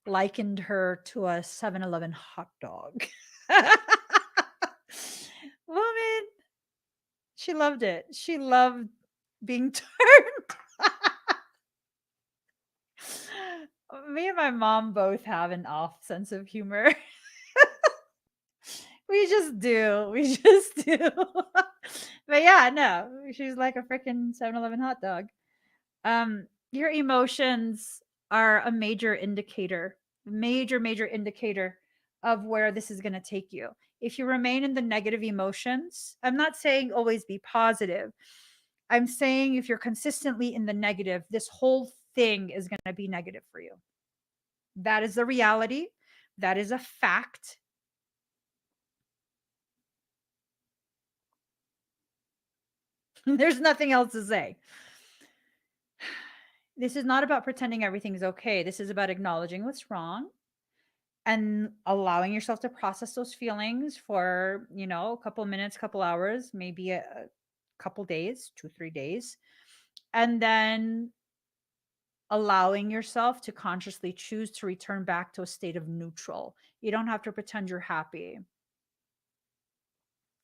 A: likened her to a 7-Eleven hot dog. Woman, she loved it. She loved being turned. Me and my mom both have an off sense of humor. We just do. We just do. But yeah, no, she's like a freaking 7-Eleven hot dog. Your emotions are a major indicator, major indicator of where this is going to take you. If you remain in the negative emotions, I'm not saying always be positive. I'm saying if you're consistently in the negative, this whole thing is going to be negative for you. That is the reality. That is a fact. There's nothing else to say. This is not about pretending everything's okay. This is about acknowledging what's wrong and allowing yourself to process those feelings for, a couple minutes, couple hours, maybe a couple days, 2, 3 days. And then allowing yourself to consciously choose to return back to a state of neutral. You don't have to pretend you're happy.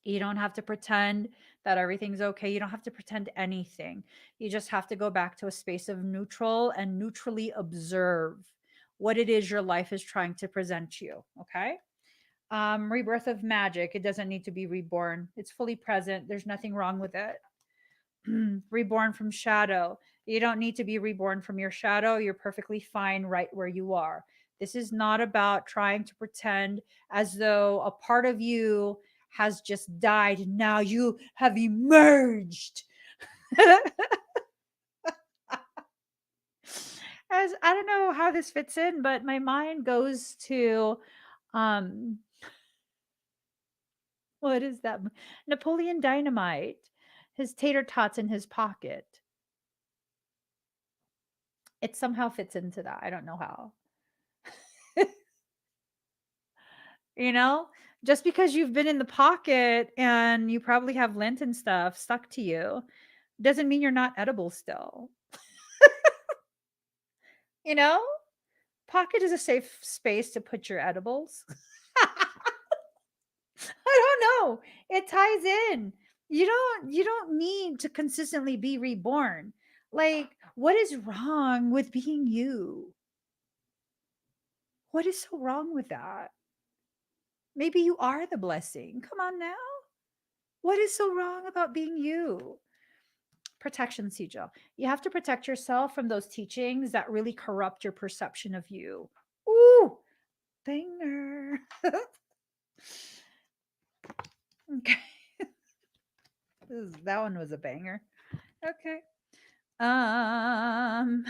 A: You don't have to pretend that everything's okay. You don't have to pretend anything. You just have to go back to a space of neutral and neutrally observe what it is your life is trying to present you. Okay. Rebirth of magic. It doesn't need to be reborn. It's fully present. There's nothing wrong with it. Reborn from shadow. You don't need to be reborn from your shadow. You're perfectly fine right where you are. This is not about trying to pretend as though a part of you has just died. Now you have emerged. As I don't know how this fits in, but my mind goes to um what is that? Napoleon Dynamite. His tater tots in his pocket. It somehow fits into that. I don't know how. You know, just because you've been in the pocket and you probably have lint and stuff stuck to you doesn't mean you're not edible still. You know, pocket is a safe space to put your edibles. I don't know. It ties in. You don't need to consistently be reborn. Like, what is wrong with being you? What is so wrong with that? Maybe you are the blessing. Come on now. What is so wrong about being you? Protection, Sijal. You have to protect yourself from those teachings that really corrupt your perception of you. Ooh, banger. Okay. That one was a banger. Okay. I'm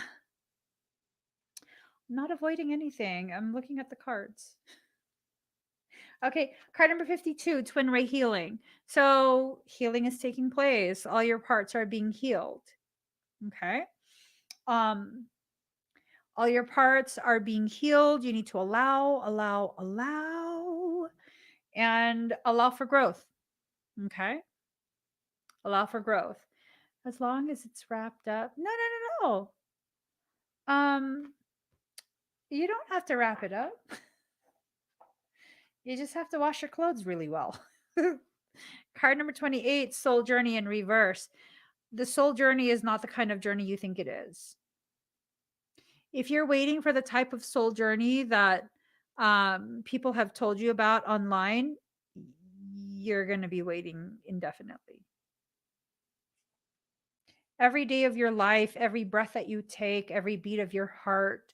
A: not avoiding anything. I'm looking at the cards. Okay, card number 52, twin ray healing. So healing is taking place. All your parts are being healed. Okay. Um, all your parts are being healed. You need to allow, and allow for growth. Okay. Allow for growth. As long as it's wrapped up. No. You don't have to wrap it up. You just have to wash your clothes really well. Card number 28, soul journey in reverse. The soul journey is not the kind of journey you think it is. If you're waiting for the type of soul journey that people have told you about online, you're going to be waiting indefinitely. Every day of your life, every breath that you take, every beat of your heart,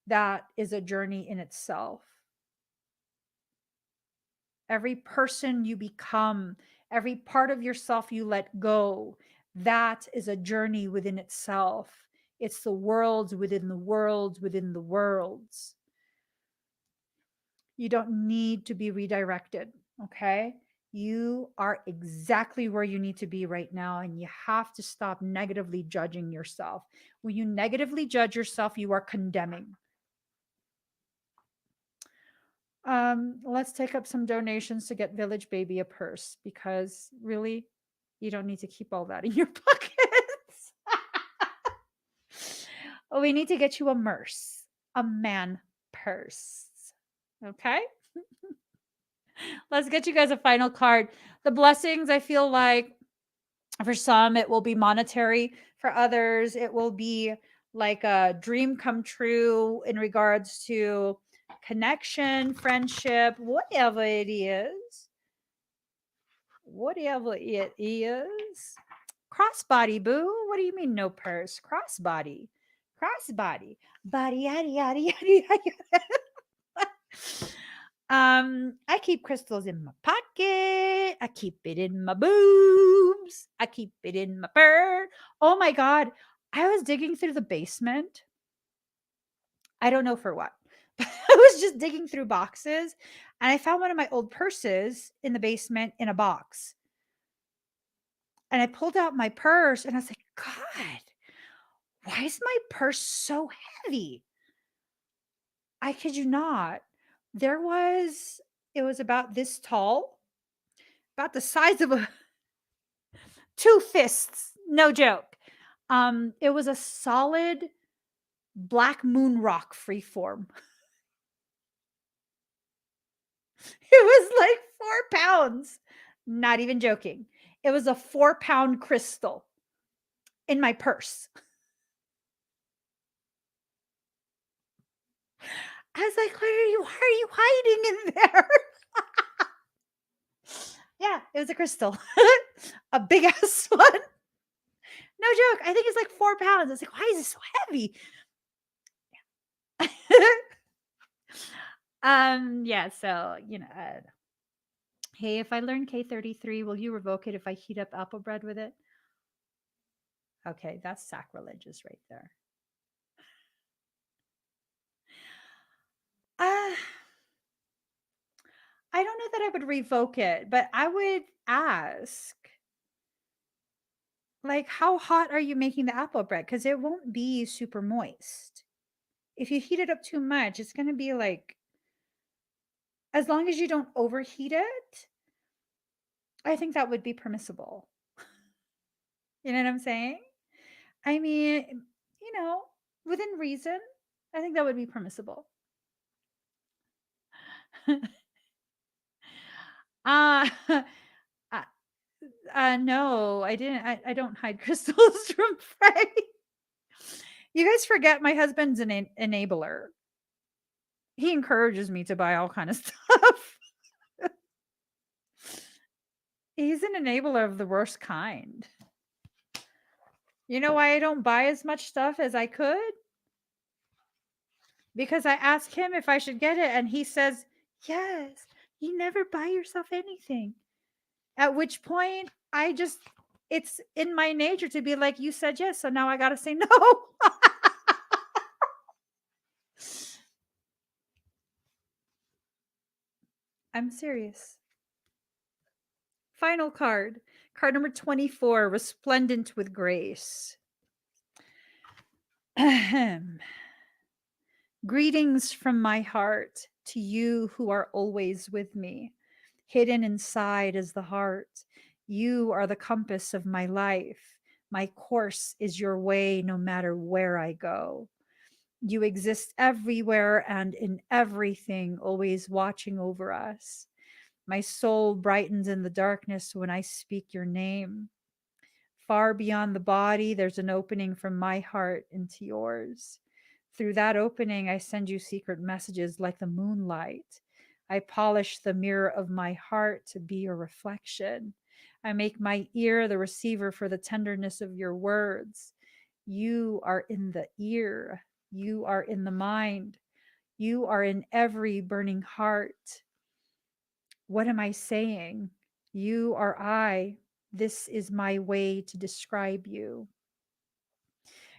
A: that is a journey in itself. Every person you become, every part of yourself you let go, that is a journey within itself. It's the worlds within the worlds within the worlds. You don't need to be redirected, okay? You are exactly where you need to be right now, and you have to stop negatively judging yourself. When you negatively judge yourself, you are condemning. Let's take up some donations to get Village Baby a purse, because really, you don't need to keep all that in your pockets. We need to get you a merce, a man purse. Okay? Let's get you guys a final card. The blessings, I feel like for some, it will be monetary. For others, it will be like a dream come true in regards to connection, friendship, whatever it is. Whatever it is. Crossbody, boo. What do you mean no purse? Crossbody. Crossbody. Body, yaddy, yaddy, yaddy, yaddy. I keep crystals in my pocket. I keep it in my boobs. I keep it in my purse. Oh my God. I was digging through the basement. I don't know for what. I was just digging through boxes and I found one of my old purses in the basement in a box. And I pulled out my purse and I was like, God, why is my purse so heavy? I kid you not. It was about this tall, about the size of two fists, no joke. It was a solid black moon rock free form. It was like 4 pounds. Not even joking. It was a 4-pound crystal in my purse. I was like, why are you hiding in there? Yeah, it was a crystal. A big ass one. No joke. I think it's like 4 pounds. I was like, why is it so heavy? Yeah, so hey, if I learn K33, will you revoke it if I heat up apple bread with it? Okay, that's sacrilegious right there. Uh, I don't know that I would revoke it, but I would ask, like, how hot are you making the apple bread? Because it won't be super moist. If you heat it up too much, it's going to be like, as long as you don't overheat it, I think that would be permissible. You know what I'm saying? I mean, you know, within reason, I think that would be permissible. uh, uh, no, I didn't. I don't hide crystals from Frey. You guys forget my husband's an enabler. He encourages me to buy all kind of stuff. He's an enabler of the worst kind. You know why I don't buy as much stuff as I could? Because I ask him if I should get it, and he says, yes, you never buy yourself anything. At which point, it's in my nature to be like, you said yes, so now I got to say no. I'm serious. Final card. Card number 24, resplendent with grace. Greetings from my heart to you who are always with me. Hidden inside is the heart. You are the compass of my life. My course is your way no matter where I go. You exist everywhere and in everything, always watching over us. My soul brightens in the darkness when I speak your name. Far beyond the body, there's an opening from my heart into yours. Through that opening, I send you secret messages like the moonlight. I polish the mirror of my heart to be your reflection. I make my ear the receiver for the tenderness of your words. You are in the ear. You are in the mind. You are in every burning heart. What am I saying? You are I. This is my way to describe you.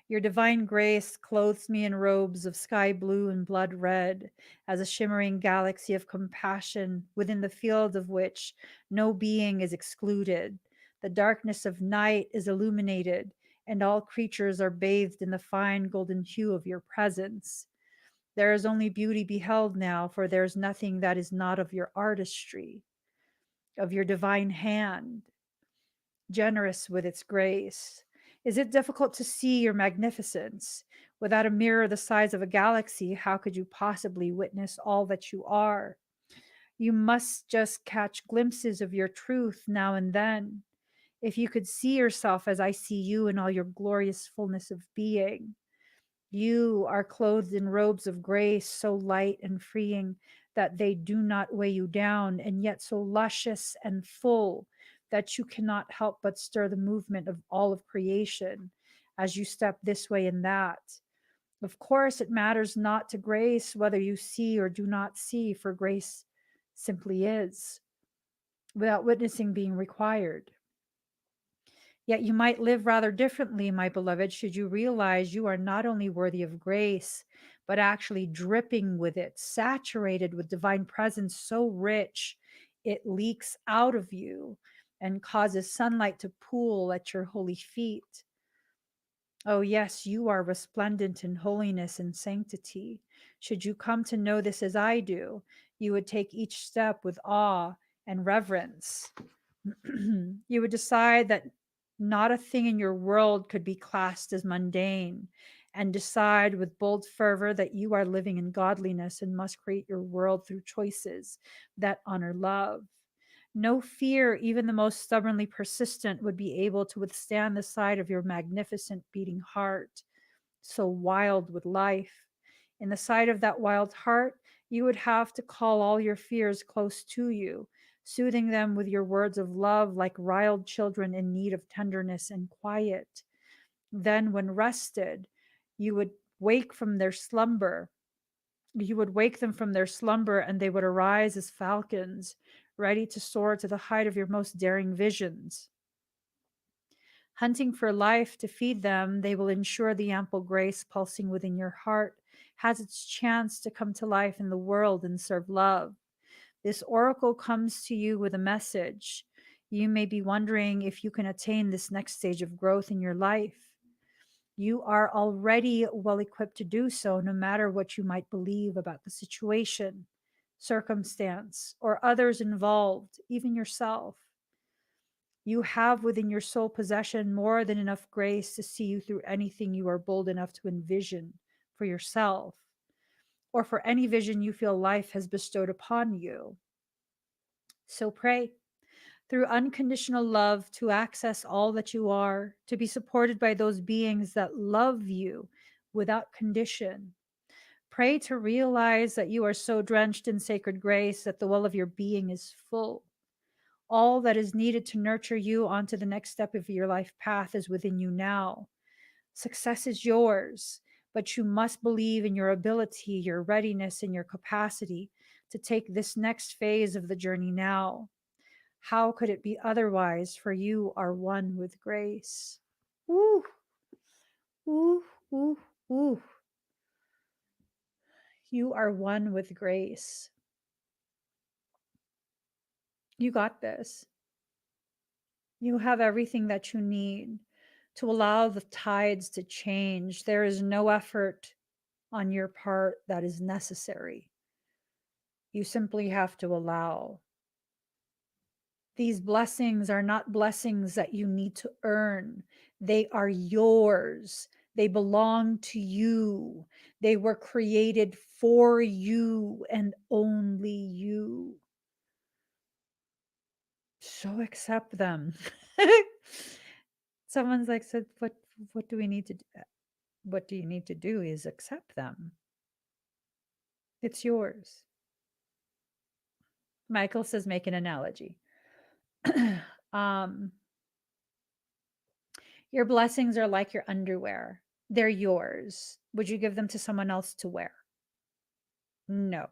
A: Your divine grace clothes me in robes of sky blue and blood red, as a shimmering galaxy of compassion, within the field of which no being is excluded. The darkness of night is illuminated, and all creatures are bathed in the fine golden hue of your presence. There is only beauty beheld now, for there is nothing that is not of your artistry, of your divine hand, generous with its grace. Is it difficult to see your magnificence? Without a mirror the size of a galaxy, how could you possibly witness all that you are? You must just catch glimpses of your truth now and then. If you could see yourself as I see you in all your glorious fullness of being. You are clothed in robes of grace, so light and freeing that they do not weigh you down, and yet so luscious and full that you cannot help but stir the movement of all of creation as you step this way and that. Of course, it matters not to grace whether you see or do not see, for grace simply is, without witnessing being required. Yet you might live rather differently, my beloved, should you realize you are not only worthy of grace, but actually dripping with it, saturated with divine presence so rich it leaks out of you and causes sunlight to pool at your holy feet. Oh, yes, you are resplendent in holiness and sanctity. Should you come to know this as I do, you would take each step with awe and reverence. You would decide that not a thing in your world could be classed as mundane, and decide with bold fervor that you are living in godliness and must create your world through choices that honor love. No fear, even the most stubbornly persistent, would be able to withstand the sight of your magnificent beating heart, so wild with life. In the sight of that wild heart, you would have to call all your fears close to you, soothing them with your words of love like riled children in need of tenderness and quiet. Then, when rested, you would wake from their slumber. You would wake them from their slumber, and they would arise as falcons, ready to soar to the height of your most daring visions. Hunting for life to feed them, they will ensure the ample grace pulsing within your heart has its chance to come to life in the world and serve love. This oracle comes to you with a message. You may be wondering if you can attain this next stage of growth in your life. You are already well equipped to do so, no matter what you might believe about the situation, circumstance, or others involved, even yourself. You have within your soul possession more than enough grace to see you through anything you are bold enough to envision for yourself, or for any vision you feel life has bestowed upon you. So pray through unconditional love to access all that you are, to be supported by those beings that love you without condition. Pray to realize that you are so drenched in sacred grace that the well of your being is full. All that is needed to nurture you onto the next step of your life path is within you now. Success is yours, but you must believe in your ability, your readiness, and your capacity to take this next phase of the journey now. How could it be otherwise? For you are one with grace. Ooh, ooh, ooh, ooh. You are one with grace. You got this. You have everything that you need to allow the tides to change. There is no effort on your part that is necessary. You simply have to allow. These blessings are not blessings that you need to earn. They are yours. They belong to you. They were created for you and only you. So accept them. Someone's like said, what do we need to do? What do you need to do is accept them. It's yours. Michael says, make an analogy. um, your blessings are like your underwear. They're yours. Would you give them to someone else to wear? No.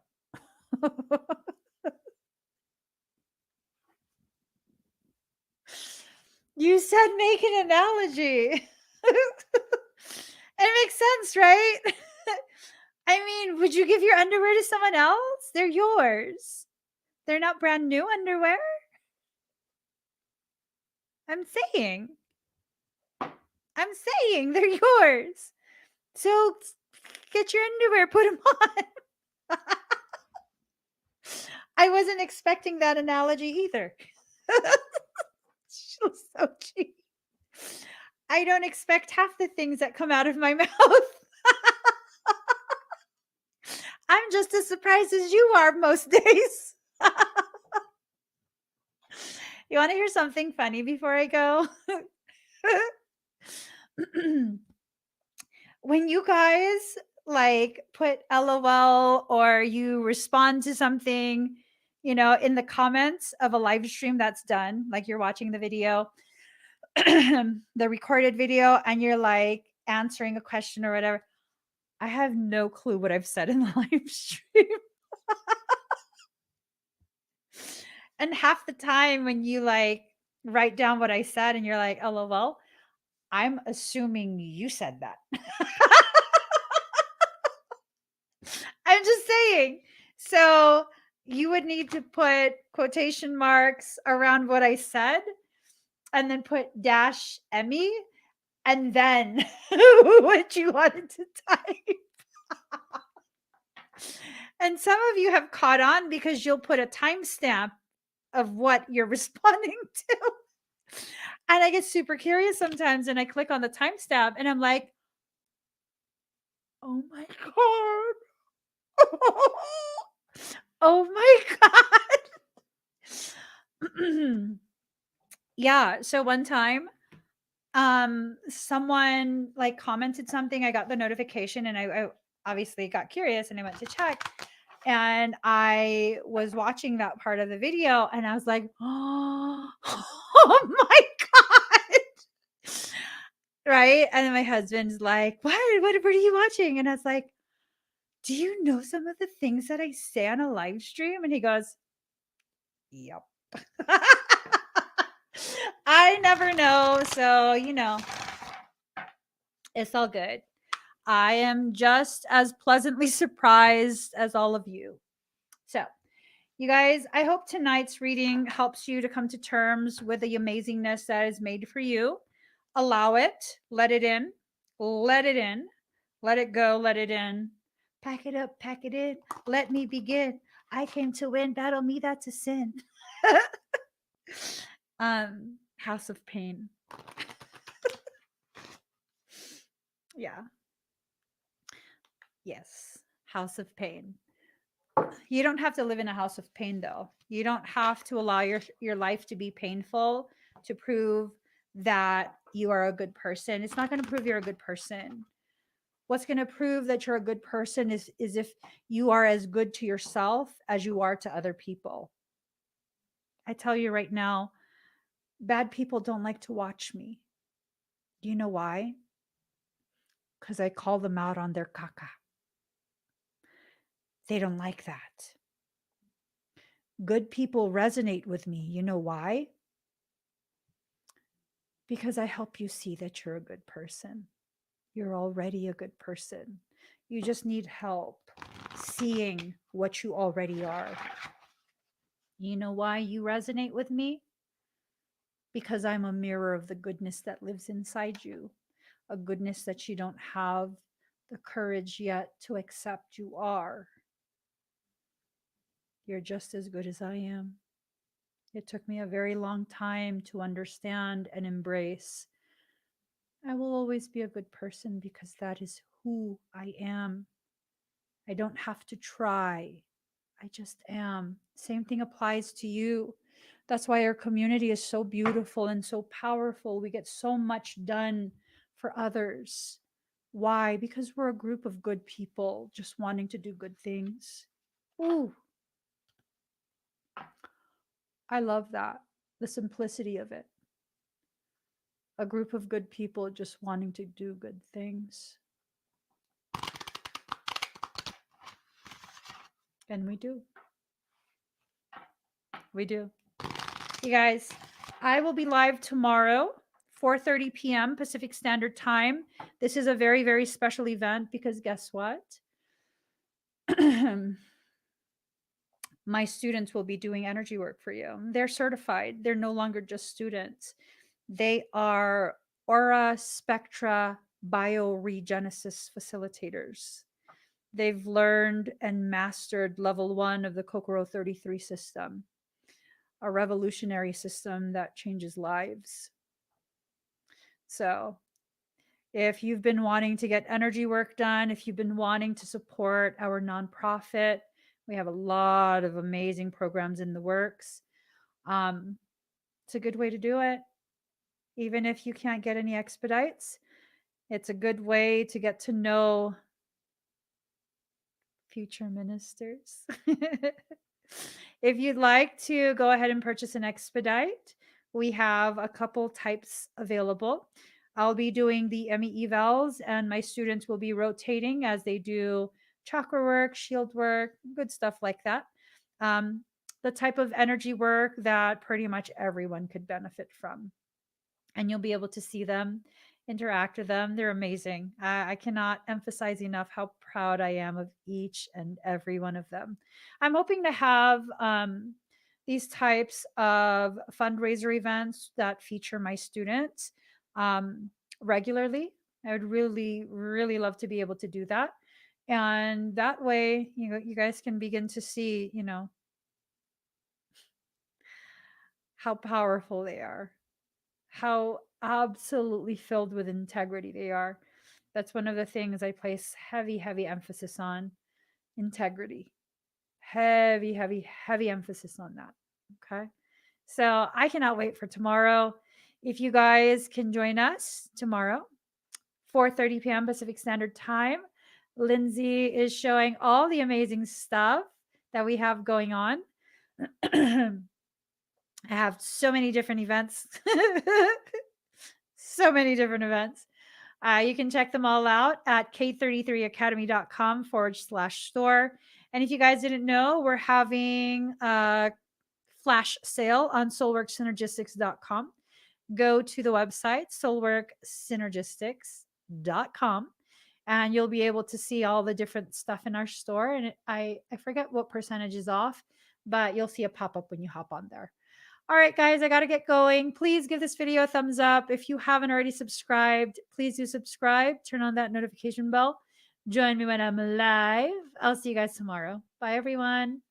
A: You said make an analogy. It makes sense, right? I mean, would you give your underwear to someone else? They're yours. They're not brand new underwear. I'm saying. I'm saying they're yours. So get your underwear, put them on. I wasn't expecting that analogy either. She was so cheap. I don't expect half the things that come out of my mouth. I'm just as surprised as you are most days. You want to hear something funny before I go? When you guys like put LOL or you respond to something, in the comments of a live stream that's done, like you're watching the video, the recorded video, and you're like answering a question or whatever, I have no clue what I've said in the live stream. And half the time when you like write down what I said and you're like, LOL, I'm assuming you said that. I'm just saying. So you would need to put quotation marks around what I said and then put dash Emmy and then what you wanted to type. And some of you have caught on because you'll put a timestamp of what you're responding to. And I get super curious sometimes and I click on the timestamp and I'm like, oh my God. Oh my God. Yeah. So one time, someone like commented something. I got the notification and obviously got curious and I went to check. And I was watching that part of the video and I was like, oh, oh my God. Right. And then my husband's like, what are you watching? And I was like, do you know some of the things that I say on a live stream? And he goes, yep. I never know. So, it's all good. I am just as pleasantly surprised as all of you. So, you guys, I hope tonight's reading helps you to come to terms with the amazingness that is made for you. Allow it, let it in, let it in, let it go, let it in. Pack it up, pack it in. Let me begin. I came to win. Battle me, that's a sin. House of Pain. Yeah. Yes. House of Pain. You don't have to live in a house of pain though. You don't have to allow your life to be painful to prove that you are a good person. It's not going to prove you're a good person. What's going to prove that you're a good person is if you are as good to yourself as you are to other people. I tell you right now, bad people don't like to watch me. Do you know why? Because I call them out on their caca. They don't like that. Good people resonate with me. You know why? Because I help you see that you're a good person. You're already a good person. You just need help seeing what you already are. You know why you resonate with me? Because I'm a mirror of the goodness that lives inside you, a goodness that you don't have the courage yet to accept you are. You're just as good as I am. It took me a very long time to understand and embrace. I will always be a good person because that is who I am. I don't have to try. I just am. Same thing applies to you. That's why our community is so beautiful and so powerful. We get so much done for others. Why? Because we're a group of good people just wanting to do good things. Ooh, I love that. The simplicity of it. A group of good people just wanting to do good things. And we do. We do. You guys, I will be live tomorrow, 4:30 p.m. Pacific Standard Time. This is a very, very special event because guess what? My students will be doing energy work for you. They're certified. They're no longer just students. They are aura spectra bioregenesis facilitators. They've learned and mastered level 1 of the Kokoro 33 system, a revolutionary system that changes lives. So, if you've been wanting to get energy work done, if you've been wanting to support our nonprofit, we have a lot of amazing programs in the works. It's a good way to do it. Even if you can't get any expedites, it's a good way to get to know future ministers. If you'd like to go ahead and purchase an expedite, we have a couple types available. I'll be doing the Emmy evals, and my students will be rotating as they do chakra work, shield work, good stuff like that. The type of energy work that pretty much everyone could benefit from. And you'll be able to see them, interact with them. They're amazing. I cannot emphasize enough how proud I am of each and every one of them. I'm hoping to have these types of fundraiser events that feature my students regularly. I would really, really love to be able to do that. And that way, you guys can begin to see, how powerful they are, how absolutely filled with integrity they are. That's one of the things I place heavy, heavy emphasis on: integrity. Heavy, heavy, heavy emphasis on that. Okay. So I cannot wait for tomorrow. If you guys can join us tomorrow, 4:30 p.m. Pacific Standard Time, Lindsay is showing all the amazing stuff that we have going on. I have so many different events. So many different events. You can check them all out at k33academy.com/store. And if you guys didn't know, we're having a flash sale on soulworksynergistics.com. Go to the website, soulworksynergistics.com, and you'll be able to see all the different stuff in our store. And I forget what percentage is off, but you'll see a pop-up when you hop on there. All right, guys, I got to get going. Please give this video a thumbs up. If you haven't already subscribed, please do subscribe. Turn on that notification bell. Join me when I'm live. I'll see you guys tomorrow. Bye, everyone.